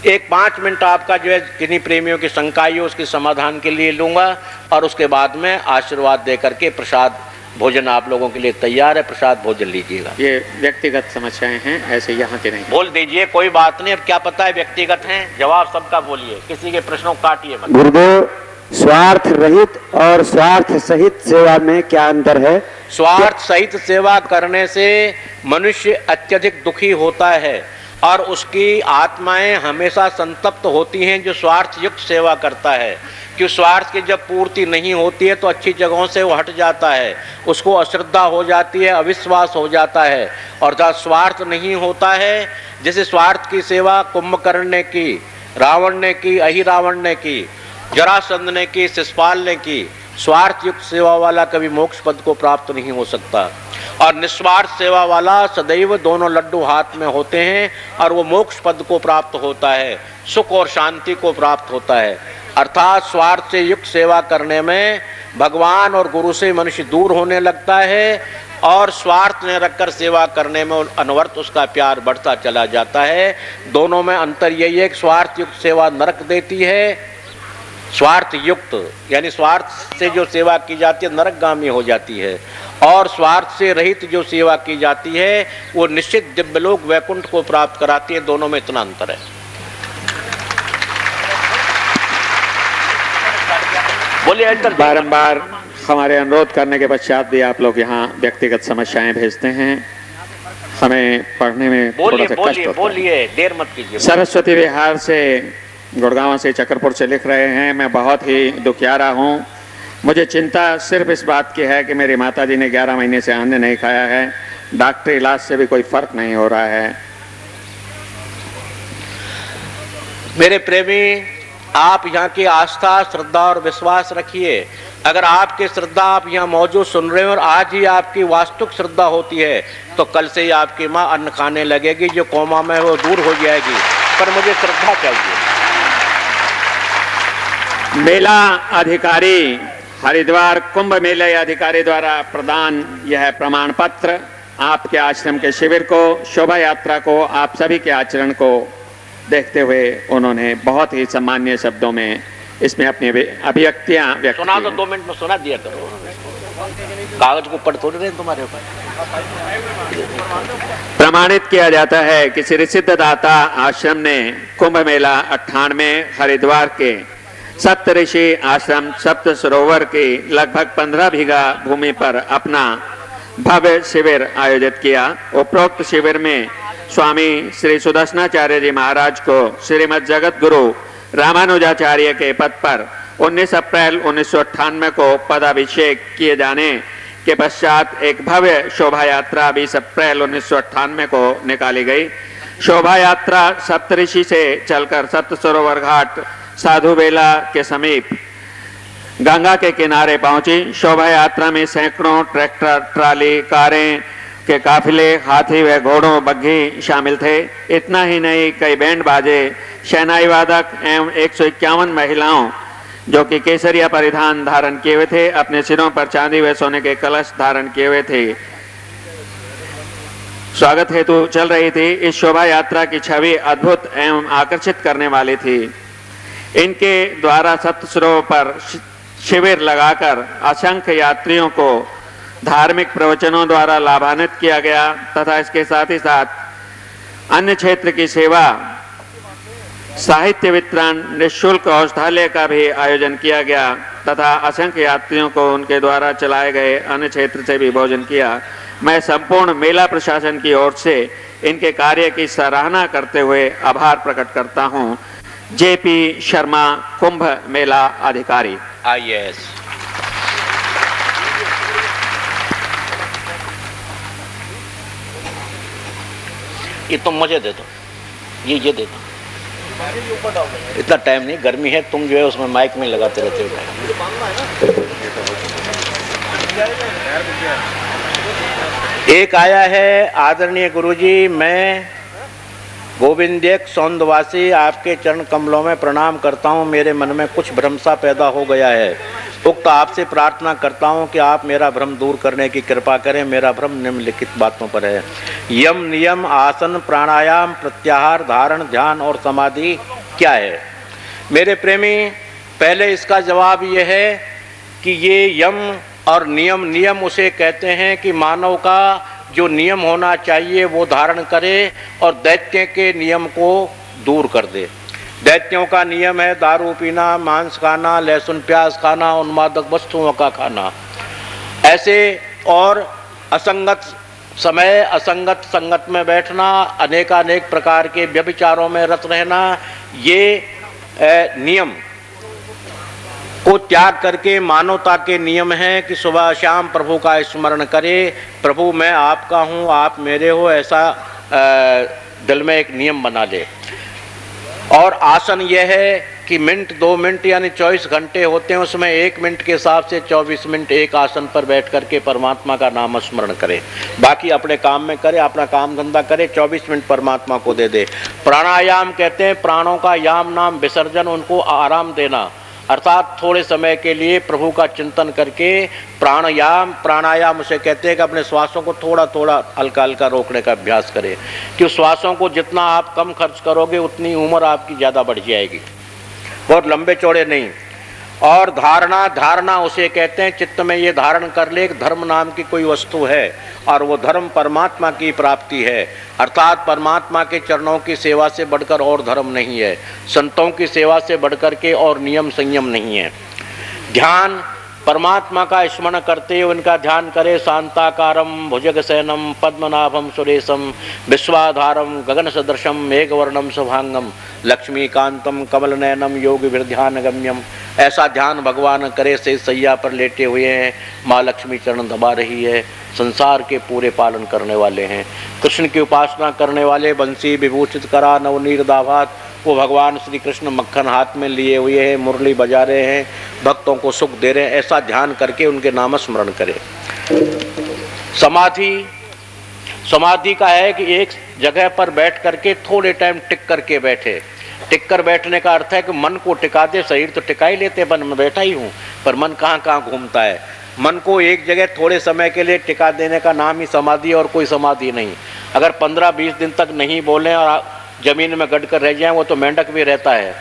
[SPEAKER 3] एक 5 मिनट आपका जो है किन्हीं प्रेमियों की शंकाई हो उसके समाधान के लिए लूँगा, और उसके बाद में आशीर्वाद दे करके प्रसाद भोजन आप लोगों के लिए तैयार है, प्रसाद भोजन लीजिएगा।
[SPEAKER 4] ये व्यक्तिगत समस्याएं हैं, ऐसे यहाँ के नहीं।
[SPEAKER 3] बोल दीजिए, कोई बात नहीं। अब क्या पता है व्यक्तिगत हैं, जवाब सबका बोलिए, किसी के प्रश्नों को काटिए मत।
[SPEAKER 5] गुरुदेव, स्वार्थ रहित और स्वार्थ सहित सेवा में क्या अंतर है?
[SPEAKER 3] स्वार्थ सहित सेवा करने से मनुष्य अत्यधिक दुखी होता है और उसकी आत्माएं हमेशा संतप्त होती हैं जो स्वार्थ युक्त सेवा करता है। कि स्वार्थ की जब पूर्ति नहीं होती है तो अच्छी जगहों से वो हट जाता है, उसको अश्रद्धा हो जाती है, अविश्वास हो जाता है। और जब स्वार्थ नहीं होता है, जैसे स्वार्थ की सेवा कुंभकर्ण ने की, रावण ने की, अहिरावण ने की, जरासंध ने की, शिशुपाल ने की, स्वार्थ युक्त सेवा वाला कभी मोक्ष पद को प्राप्त नहीं हो सकता। और निस्वार्थ सेवा वाला सदैव दोनों लड्डू हाथ में होते हैं और वो मोक्ष पद को प्राप्त होता है, सुख और शांति को प्राप्त होता है। अर्थात स्वार्थ से युक्त सेवा करने में भगवान और गुरु से मनुष्य दूर होने लगता है और स्वार्थ में रखकर सेवा करने में अनवर्त उसका प्यार बढ़ता चला जाता है। दोनों में अंतर यही है कि स्वार्थ युक्त सेवा नरक देती है, स्वार्थ युक्त यानी स्वार्थ से जो सेवा की जाती है नरकगामी हो जाती है, और स्वार्थ से रहित जो सेवा की जाती है वो निश्चित दिव्यलोक वैकुंठ को प्राप्त कराती है। दोनों में इतना अंतर है। बोलिए।
[SPEAKER 4] बारंबार हमारे अनुरोध करने के पश्चात भी आप लोग यहाँ व्यक्तिगत समस्याएं भेजते हैं, हमें पढ़ने में थोड़ा सा कष्ट होता है।
[SPEAKER 3] बोलिए, देर मत कीजिए।
[SPEAKER 4] सरस्वती विहार से, गुड़गांव से, चक्रपुर से लिख रहे हैं, मैं बहुत ही दुखियारा हूँ। मुझे चिंता सिर्फ इस बात की है कि मेरी माताजी ने 11 महीने से अन्न नहीं खाया है, डॉक्टरी इलाज से भी कोई फर्क नहीं हो रहा है।
[SPEAKER 3] मेरे प्रेमी, आप यहाँ की आस्था, श्रद्धा और विश्वास रखिए। अगर आपकी श्रद्धा आप यहाँ मौजूद सुन रहे हैं और आज ही आपकी वास्तविक श्रद्धा होती है तो कल से ही आपकी माँ अन्न खाने लगेगी, जो कोमा में वो दूर हो जाएगी। पर मुझे श्रद्धा चाहिए।
[SPEAKER 4] मेला अधिकारी, हरिद्वार कुंभ मेले अधिकारी द्वारा प्रदान यह प्रमाण पत्र आपके आश्रम के शिविर को, शोभा यात्रा को, आप सभी के आचरण को देखते हुए उन्होंने बहुत ही सम्मानीय शब्दों में इसमें अपनी अभिव्यक्तियां व्यक्त
[SPEAKER 3] सुना
[SPEAKER 4] की
[SPEAKER 3] तो
[SPEAKER 4] हैं।
[SPEAKER 3] 2 मिनट में सुना दिया करो, कागज को पढ़ थोड़ी रहे तुम्हारे ऊपर।
[SPEAKER 4] प्रमाणित किया जाता है कि श्री सिद्धदाता आश्रम ने कुंभ मेला 98 हरिद्वार के सप्त ऋषि आश्रम सप्त सरोवर की लगभग 15 बीघा भूमि पर अपना भव्य शिविर आयोजित किया। उपरोक्त शिविर में स्वामी श्री सुदर्शनाचार्य जी महाराज को श्रीमद जगत गुरु रामानुजाचार्य के पद पर 19 अप्रैल 1998 को पदाभिषेक किए जाने के पश्चात एक भव्य शोभा यात्रा 20 अप्रैल 1998 को निकाली गई। शोभा यात्रा सप्तऋषि से चलकर सप्त सरोवर घाट साधु बेला के समीप गंगा के किनारे पहुंची। शोभा यात्रा में सैकड़ों ट्रैक्टर, ट्राली, कारें के काफिले, हाथी व घोड़ों, बग्घी शामिल थे। इतना ही नहीं, कई बैंड बाजे, शहनाई वादक एवं 151 महिलाओं जो कि केसरिया परिधान धारण किए हुए थे, अपने सिरों पर चांदी व सोने के कलश धारण किए हुए थे, स्वागत हेतु चल रही थी। इस शोभा यात्रा की छवि अद्भुत एवं आकर्षित करने वाली थी। इनके द्वारा सप्त सरोवर पर शिविर लगाकर असंख्य यात्रियों को धार्मिक प्रवचनों द्वारा लाभान्वित किया गया तथा इसके साथ ही साथ अन्य क्षेत्र की सेवा, साहित्य वितरण, निःशुल्क औषधालय का भी आयोजन किया गया तथा असंख्य यात्रियों को उनके द्वारा चलाए गए अन्य क्षेत्र से भी भोजन किया। मैं संपूर्ण मेला प्रशासन की ओर से इनके कार्य की सराहना करते हुए आभार प्रकट करता हूं। जेपी शर्मा, कुंभ मेला अधिकारी।
[SPEAKER 3] yes. ये तुम मुझे दे दो, ये दे दो। इतना टाइम नहीं, गर्मी है, तुम जो है उसमें माइक में लगाते रहते हो। एक आया है, आदरणीय गुरुजी, मैं गोविंदेक सौंदवासी आपके चरण कमलों में प्रणाम करता हूँ। मेरे मन में कुछ भ्रम सा पैदा हो गया है। उक्त आपसे प्रार्थना करता हूँ कि आप मेरा भ्रम दूर करने की कृपा करें। मेरा भ्रम निम्नलिखित बातों पर है। यम, नियम, आसन, प्राणायाम, प्रत्याहार, धारण, ध्यान और समाधि क्या है? मेरे प्रेमी, पहले इसका जवाब ये है कि ये यम और नियम उसे कहते हैं कि मानव का जो नियम होना चाहिए वो धारण करे और दैत्य के नियम को दूर कर दे। दैत्यों का नियम है दारू पीना, मांस खाना, लहसुन प्याज खाना, उन्मादक वस्तुओं का खाना, ऐसे और असंगत समय, असंगत संगत में बैठना, अनेकानेक प्रकार के व्यभिचारों में रत रहना, ये नियम। को त्याग करके मानवता के नियम है कि सुबह शाम प्रभु का स्मरण करे, प्रभु मैं आपका हूँ, आप मेरे हो, ऐसा दिल में एक नियम बना ले। और आसन यह है कि मिनट 2 मिनट यानी 24 घंटे होते हैं, उसमें 1 मिनट के हिसाब से 24 मिनट एक आसन पर बैठ करके परमात्मा का नाम स्मरण करे। बाकी अपने काम में करे, अपना काम धंधा करे, 24 मिनट परमात्मा को दे दे। प्राणायाम कहते हैं प्राणों का याम नाम विसर्जन, उनको आराम देना, अर्थात थोड़े समय के लिए प्रभु का चिंतन करके प्राणायाम उसे कहते हैं कि अपने श्वासों को थोड़ा थोड़ा हल्का हल्का रोकने का अभ्यास करें, कि श्वासों को जितना आप कम खर्च करोगे उतनी उम्र आपकी ज़्यादा बढ़ जाएगी, बहुत लंबे चौड़े नहीं। और धारणा उसे कहते हैं चित्त में ये धारण कर ले धर्म नाम की कोई वस्तु है और वो धर्म परमात्मा की प्राप्ति है, अर्थात परमात्मा के चरणों की सेवा से बढ़कर और धर्म नहीं है, संतों की सेवा से बढ़कर के और नियम संयम नहीं है। ध्यान परमात्मा का स्मरण करते उनका ध्यान करे। शांताकारम भुजगशयनम पद्मनाभम सुरेशम विश्वाधारम गगन सदृशम मेघवर्णम शुभांगम लक्ष्मीकांतम कमल नयनम योग ध्यान गम्यम। ऐसा ध्यान भगवान करे से सैया पर लेटे हुए हैं, माँ लक्ष्मी चरण दबा रही है, संसार के पूरे पालन करने वाले हैं। कृष्ण की उपासना करने वाले बंसी विभूषित करा नवनीर दाभात, वो भगवान श्री कृष्ण मक्खन हाथ में लिए हुए हैं, मुरली बजा रहे हैं, भक्तों को सुख दे रहे हैं। ऐसा ध्यान करके उनके नाम स्मरण करें। समाधि का है कि एक जगह पर बैठ करके थोड़े टाइम टिक करके बैठे। टिक कर बैठने का अर्थ है कि मन को टिका दे। शरीर तो टिका ही लेते, मन में बैठा ही हूँ, पर मन कहाँ कहाँ घूमता है। मन को एक जगह थोड़े समय के लिए टिका देने का नाम ही समाधि, और कोई समाधि नहीं। अगर 15-20 दिन तक नहीं बोलें और जमीन में गड़ कर रह जाएं, वो तो मेंढक भी रहता है।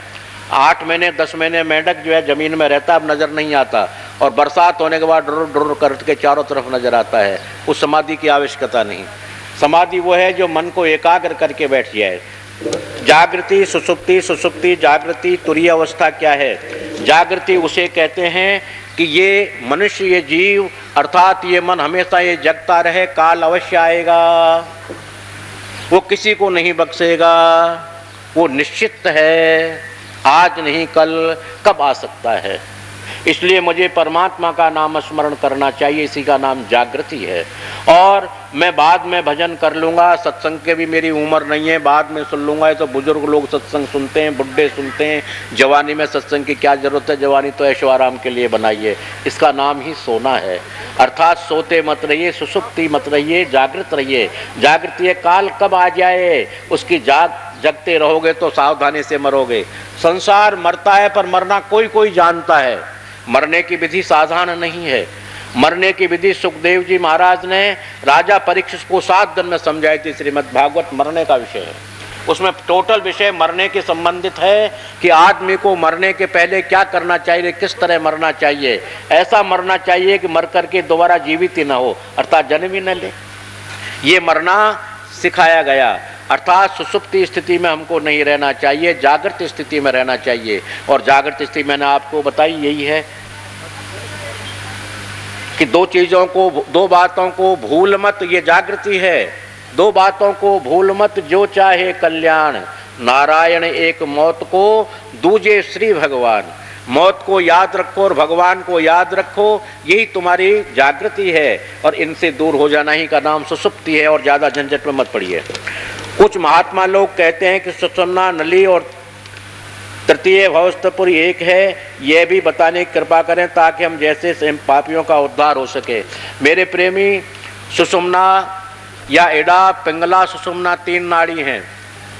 [SPEAKER 3] 8 महीने 10 महीने मेंढक जो है जमीन में रहता है, अब नज़र नहीं आता, और बरसात होने के बाद डुर डुर करके चारों तरफ नजर आता है। उस समाधि की आवश्यकता नहीं। समाधि वो है जो मन को एकाग्र करके बैठ जाए। जागृति सुसुप्ति, सुसुप्ति जागृति, तुरीय अवस्था क्या है? जागृति उसे कहते हैं कि ये मनुष्य, ये जीव अर्थात ये मन हमेशा ये जगता रहे। काल अवश्य आएगा, वो किसी को नहीं बख्शेगा, वो निश्चित है, आज नहीं कल कब आ सकता है। इसलिए मुझे परमात्मा का नाम स्मरण करना चाहिए, इसी का नाम जागृति है। और मैं बाद में भजन कर लूँगा, सत्संग के भी मेरी उम्र नहीं है, बाद में सुन लूँगा। ये तो बुजुर्ग लोग सत्संग सुनते हैं, बुढ़े सुनते हैं। जवानी में सत्संग की क्या जरूरत है? जवानी तो ऐशो आराम के लिए बनाई है। इसका नाम ही सोना है, अर्थात सोते मत रहिए, सुसुप्ति मत रहिए, जागृत रहिए। जागृति काल कब आ जाए उसकी जगते रहोगे तो सावधानी से मरोगे। संसार मरता है, पर मरना कोई कोई जानता है। मरने की विधि साधारण नहीं है। मरने की विधि सुखदेव जी महाराज ने राजा परीक्षित को 7 दिन में समझाई थी। श्रीमद् भागवत मरने का विषय है, उसमें टोटल विषय मरने के संबंधित है कि आदमी को मरने के पहले क्या करना चाहिए, किस तरह मरना चाहिए। ऐसा मरना चाहिए कि मर करके दोबारा जीवित ही न हो, अर्थात जन्म ही न ले। ये मरना सिखाया गया, अर्थात सुसुप्ति स्थिति में हमको नहीं रहना चाहिए, जागृत स्थिति में रहना चाहिए। और जागृत स्थिति मैंने आपको बताई यही है कि 2 बातों को भूल मत, ये जागृति है। 2 बातों को भूल मत, जो चाहे कल्याण, नारायण एक मौत को, दूजे श्री भगवान। मौत को याद रखो और भगवान को याद रखो, यही तुम्हारी जागृति है। और इनसे दूर हो जाना ही का नाम सुसुप्ति है, और ज़्यादा झंझट में मत पड़िए। कुछ महात्मा लोग कहते हैं कि सुषुम्ना नली और तृतीय भवस्थपुरी एक है, यह भी बताने की कृपा करें ताकि हम जैसे पापियों का उद्धार हो सके। मेरे प्रेमी, सुषुम्ना या एडा पिंगला सुषुम्ना 3 नाड़ी हैं।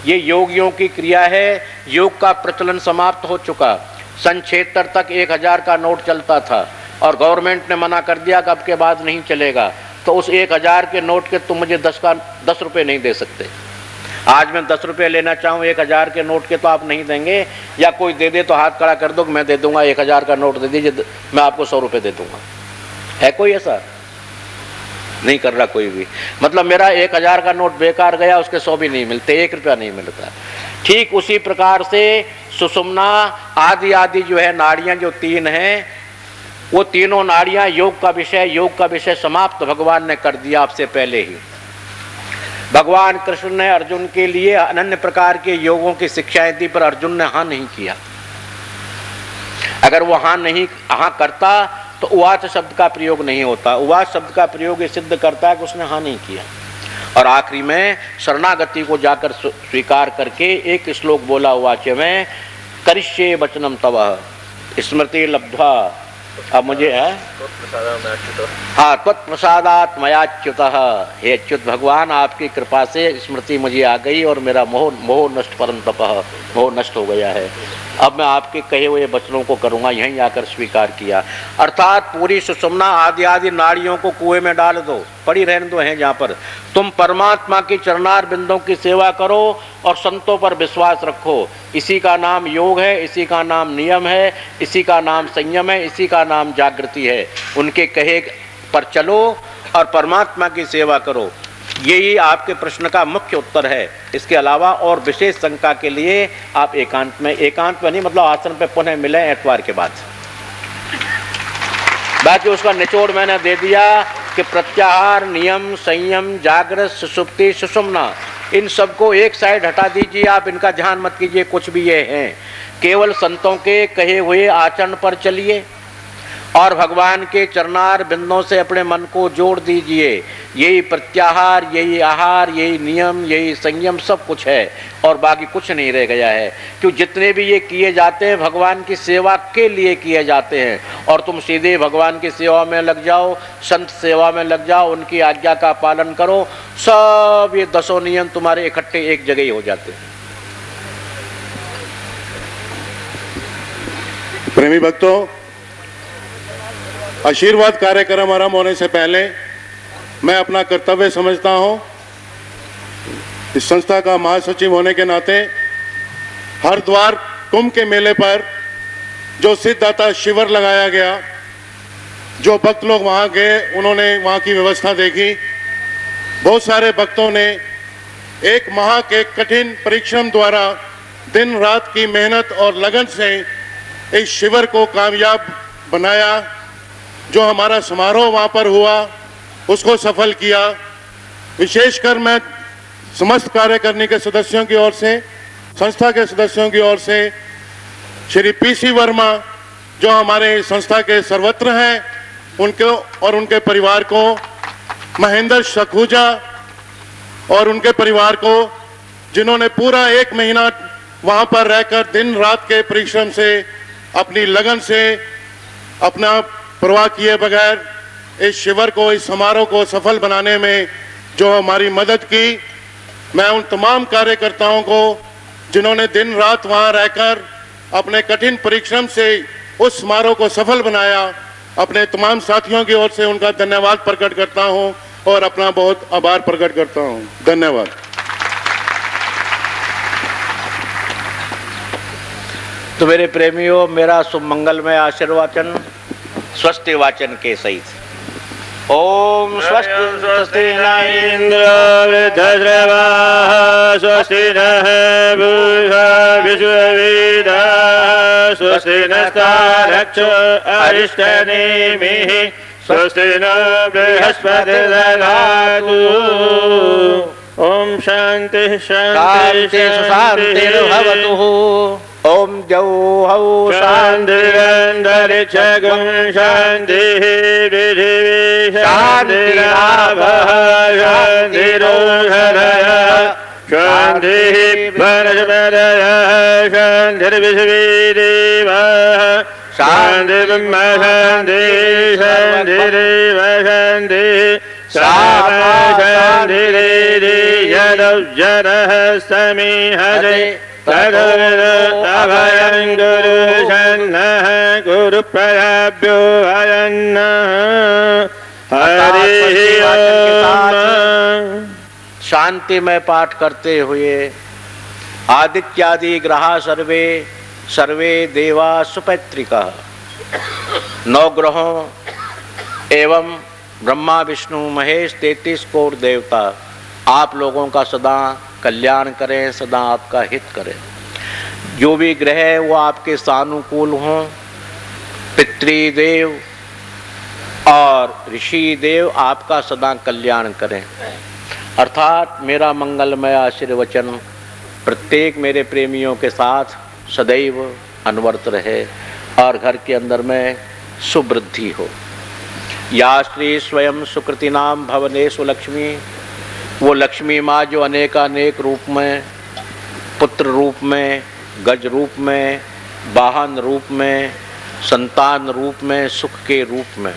[SPEAKER 3] ये योगियों की क्रिया है। योग का प्रचलन समाप्त हो चुका। सन 76 तक 1000 का नोट चलता था, और गवर्नमेंट ने मना कर दिया कि अब के बाद नहीं चलेगा। तो उस 1000 के नोट के तुम मुझे 10 रुपये नहीं दे सकते। आज मैं 10 रुपये लेना चाहूँ 1000 के नोट के, तो आप नहीं देंगे, या कोई दे दे तो हाथ खड़ा कर दो, मैं दे दूंगा। 1000 का नोट दे दीजिए, मैं आपको 100 रुपये दे दूंगा। है कोई ऐसा? नहीं कर रहा कोई भी। मतलब मेरा 1000 का नोट बेकार गया, उसके 100 भी नहीं मिलते, 1 रुपया नहीं मिलता। ठीक उसी प्रकार से सुषुम्ना आदि जो है नाड़ियाँ जो 3 हैं, वो तीनों नाड़ियाँ योग का विषय समाप्त भगवान ने कर दिया आपसे पहले ही। भगवान कृष्ण ने अर्जुन के लिए अनन्य प्रकार के योगों की शिक्षाएं दी, पर अर्जुन ने हाँ नहीं किया। अगर वो हाँ नहीं हाँ करता तो उवाच शब्द का प्रयोग नहीं होता। उवाच शब्द का प्रयोग ये सिद्ध करता है कि उसने हाँ नहीं किया। और आखिरी में शरणागति को जाकर स्वीकार करके एक श्लोक बोला उवाच में, करिष्ये वचनम तव स्मृति लब्ध्वा। अब मुझे है हाँ, त्वत्प्रसादात् मयाच्युतः, हे अच्युत भगवान आपकी कृपा से स्मृति मुझे आ गई और मेरा मोह नष्ट परंतपः, मोह नष्ट हो गया है। अब मैं आपके कहे हुए वचनों को करूंगा, यहीं आकर स्वीकार किया। अर्थात पूरी सुषुम्ना आदि आदि नाड़ियों को कुएं में डाल दो, पड़ी रहने दो हैं जहाँ पर। तुम परमात्मा की चरणार बिंदों की सेवा करो और संतों पर विश्वास रखो। इसी का नाम योग है, इसी का नाम नियम है, इसी का नाम संयम है, इसी का नाम जागृति है। उनके कहे पर चलो और परमात्मा की सेवा करो। यही आपके प्रश्न का मुख्य उत्तर है। इसके अलावा और विशेष शंका के लिए आप एकांत में नहीं मतलब आश्रम पे पुनः मिले एतवार के बाद। बाकी उसका निचोड़ मैंने दे दिया कि प्रत्याहार, नियम, संयम, जागृत, सुषुप्ति, सुषुम्ना, इन सबको एक साइड हटा दीजिए। आप इनका ध्यान मत कीजिए कुछ भी ये हैं। केवल संतों के कहे हुए आचरण पर चलिए और भगवान के चरणार बिंदों से अपने मन को जोड़ दीजिए। यही प्रत्याहार, यही आहार, यही नियम, यही संयम सब कुछ है और बाकी कुछ नहीं रह गया है। क्यों जितने भी ये किए जाते हैं भगवान की सेवा के लिए किए जाते हैं। और तुम सीधे भगवान की सेवा में लग जाओ, संत सेवा में लग जाओ, उनकी आज्ञा का पालन करो, सब ये 10 नियम तुम्हारे इकट्ठे एक जगह ही हो जाते हैं।
[SPEAKER 6] प्रेमी भक्तों, आशीर्वाद कार्यक्रम आरंभ होने से पहले मैं अपना कर्तव्य समझता हूं, इस संस्था का महासचिव होने के नाते हरिद्वार कुंभ के मेले पर जो सिद्धदाता शिविर लगाया गया, जो भक्त लोग वहां गए, उन्होंने वहां की व्यवस्था देखी। बहुत सारे भक्तों ने एक माह के कठिन परिश्रम द्वारा दिन रात की मेहनत और लगन से इस शिविर को कामयाब बनाया। जो हमारा समारोह वहाँ पर हुआ उसको सफल किया। विशेषकर मैं समस्त कार्यकारिणी के सदस्यों की ओर से, संस्था के सदस्यों की ओर से श्री पीसी वर्मा जो हमारे संस्था के सर्वत्र हैं, उनको और उनके परिवार को, महेंद्र सखूजा और उनके परिवार को, जिन्होंने पूरा 1 महीना वहाँ पर रहकर दिन रात के परिश्रम से, अपनी लगन से, अपना परवाह किए बगैर इस शिविर को, इस समारोह को सफल बनाने में जो हमारी मदद की। मैं उन तमाम कार्यकर्ताओं को जिन्होंने दिन रात वहां रहकर अपने कठिन परिश्रम से उस समारोह को सफल बनाया, अपने तमाम साथियों की ओर से उनका धन्यवाद प्रकट करता हूं और अपना बहुत आभार प्रकट करता हूं। धन्यवाद।
[SPEAKER 3] तो मेरे प्रेमियों, मेरा शुभ मंगलमय आशीर्वाचन स्वस्ति वाचन के सहित। ओम स्वस्ति स्वस्ति न इंद्र वृद्धश्रवाः, स्वस्ति नः पूषा विश्ववेदाः, स्वस्ति नस्तारक्षो अरिष्टनेमिः, स्वस्ति न बृहस्पतिर्दधातु। ओम शांति शांति शांतिर्भवतु। ओम जौहौ शान्तिरन्तरिक्षगं शान्तिः, पृथिवी शान्तिरापः शान्तिरोषधयः, शान्तिः वनस्पतयः शान्तिर्विश्वे देवाः, शान्तिर्ब्रह्म शान्तिः शान्तिरेव शान्तिः, सामा शान्तिरेधि यदुज्जनः समीहते तदभयं गुरु शन्नः गुरु प्रभ्यो अयन्नः। हरि ओम। शांति में पाठ करते हुए आदित्यादि ग्रहा सर्वे सर्वे देवा सुपैत्रिका, 9 ग्रहों एवं ब्रह्मा विष्णु महेश 33 करोड़ देवता आप लोगों का सदा कल्याण करें, सदा आपका हित करें। जो भी ग्रह है वो आपके सानुकूल हों। पितृदेव और ऋषि देव आपका सदा कल्याण करें। अर्थात मेरा मंगलमय आशीर्वचन प्रत्येक मेरे प्रेमियों के साथ सदैव अनवर्त रहे। और घर के अंदर में सुवृद्धि हो। या श्री स्वयं सुकृति नाम भवनेषु लक्ष्मी, वो लक्ष्मी माँ जो अनेकानेक रूप में, पुत्र रूप में, गज रूप में, वाहन रूप में, संतान रूप में, सुख के रूप में,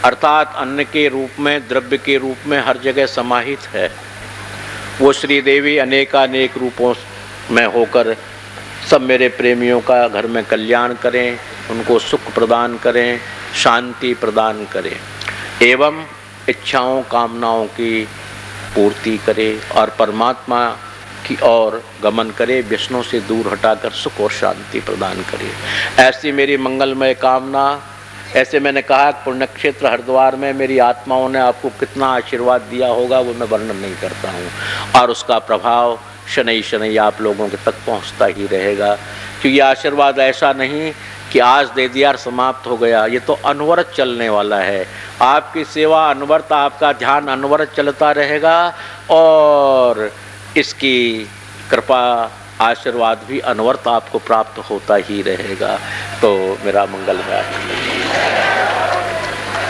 [SPEAKER 3] अर्थात अन्न के रूप में, द्रव्य के रूप में हर जगह समाहित है। वो श्री देवी अनेकानेक रूपों में होकर सब मेरे प्रेमियों का घर में कल्याण करें, उनको सुख प्रदान करें, शांति प्रदान करें एवं इच्छाओं कामनाओं की पूर्ति करे और परमात्मा की ओर गमन करे, व्यसनों से दूर हटाकर सुख और शांति प्रदान करे। ऐसी मेरी मंगलमय कामना। ऐसे मैंने कहा पुण्य क्षेत्र हरिद्वार में मेरी आत्माओं ने आपको कितना आशीर्वाद दिया होगा वो मैं वर्णन नहीं करता हूँ, और उसका प्रभाव शनै शनै आप लोगों के तक पहुँचता ही रहेगा। क्योंकि आशीर्वाद ऐसा नहीं कि आज दे दिया और समाप्त हो गया, ये तो अनवरत चलने वाला है। आपकी सेवा अनवरत, आपका ध्यान अनवरत चलता रहेगा और इसकी कृपा आशीर्वाद भी अनवरत आपको प्राप्त होता ही रहेगा। तो मेरा मंगलमय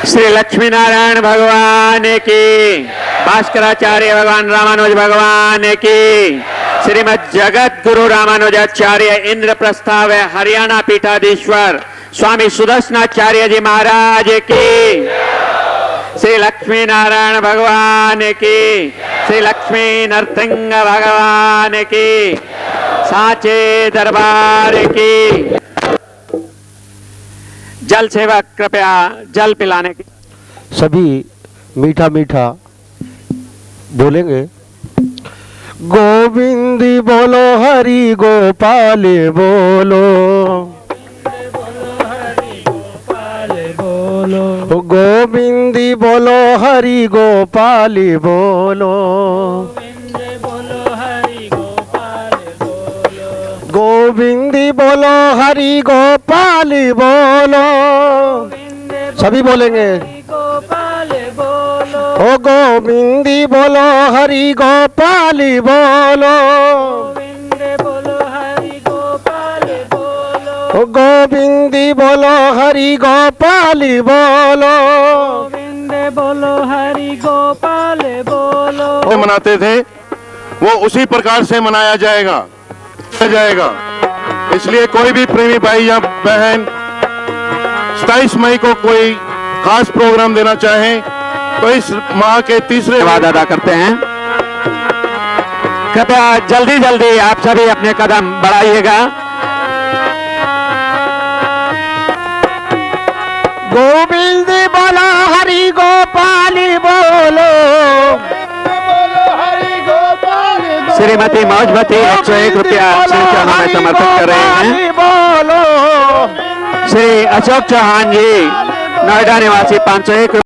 [SPEAKER 4] श्री लक्ष्मी नारायण भगवान की, भास्कराचार्य भगवान रामानुज भगवान की, श्रीमद जगत गुरु रामानुजाचार्य इंद्रप्रस्ताव हरियाणा पीठाधीश्वर स्वामी सुदर्शनाचार्य जी महाराज की, श्री लक्ष्मी नारायण भगवान की, श्री लक्ष्मी नरसिंह भगवान की, साचे दरबार की। जल सेवक कृपया जल पिलाने की।
[SPEAKER 7] सभी मीठा मीठा बोलेंगे। गोविंदी बोलो हरि गोपाल बोलो, गोविंदी बोलो हरि गोपाल बोलो, गोविंदी बोलो हरि गोपाल बोलो। सभी बोलेंगे। ओ गोविंदी बोलो हरि गोपाल बोलो, ओ गोविंदी बोलो हरि गोपाल बोलो,
[SPEAKER 8] बोलो हरि गोपाल बोलो।
[SPEAKER 6] मनाते थे वो उसी प्रकार से मनाया जाएगा। इसलिए कोई भी प्रेमी भाई या बहन 27 मई को कोई खास प्रोग्राम देना चाहें तो इस माह के तीसरे
[SPEAKER 4] धन्यवाद अदा करते हैं। कृपया जल्दी जल्दी आप सभी अपने कदम बढ़ाइएगा।
[SPEAKER 7] गोविंद बोलो हरि गोपाल बोलो,
[SPEAKER 4] श्रीमती मौजमती 101 रुपया श्री चरणों में समर्पित कर रहे हैं।
[SPEAKER 7] बोलो
[SPEAKER 4] श्री अशोक चौहान जी नोएडा निवासी 501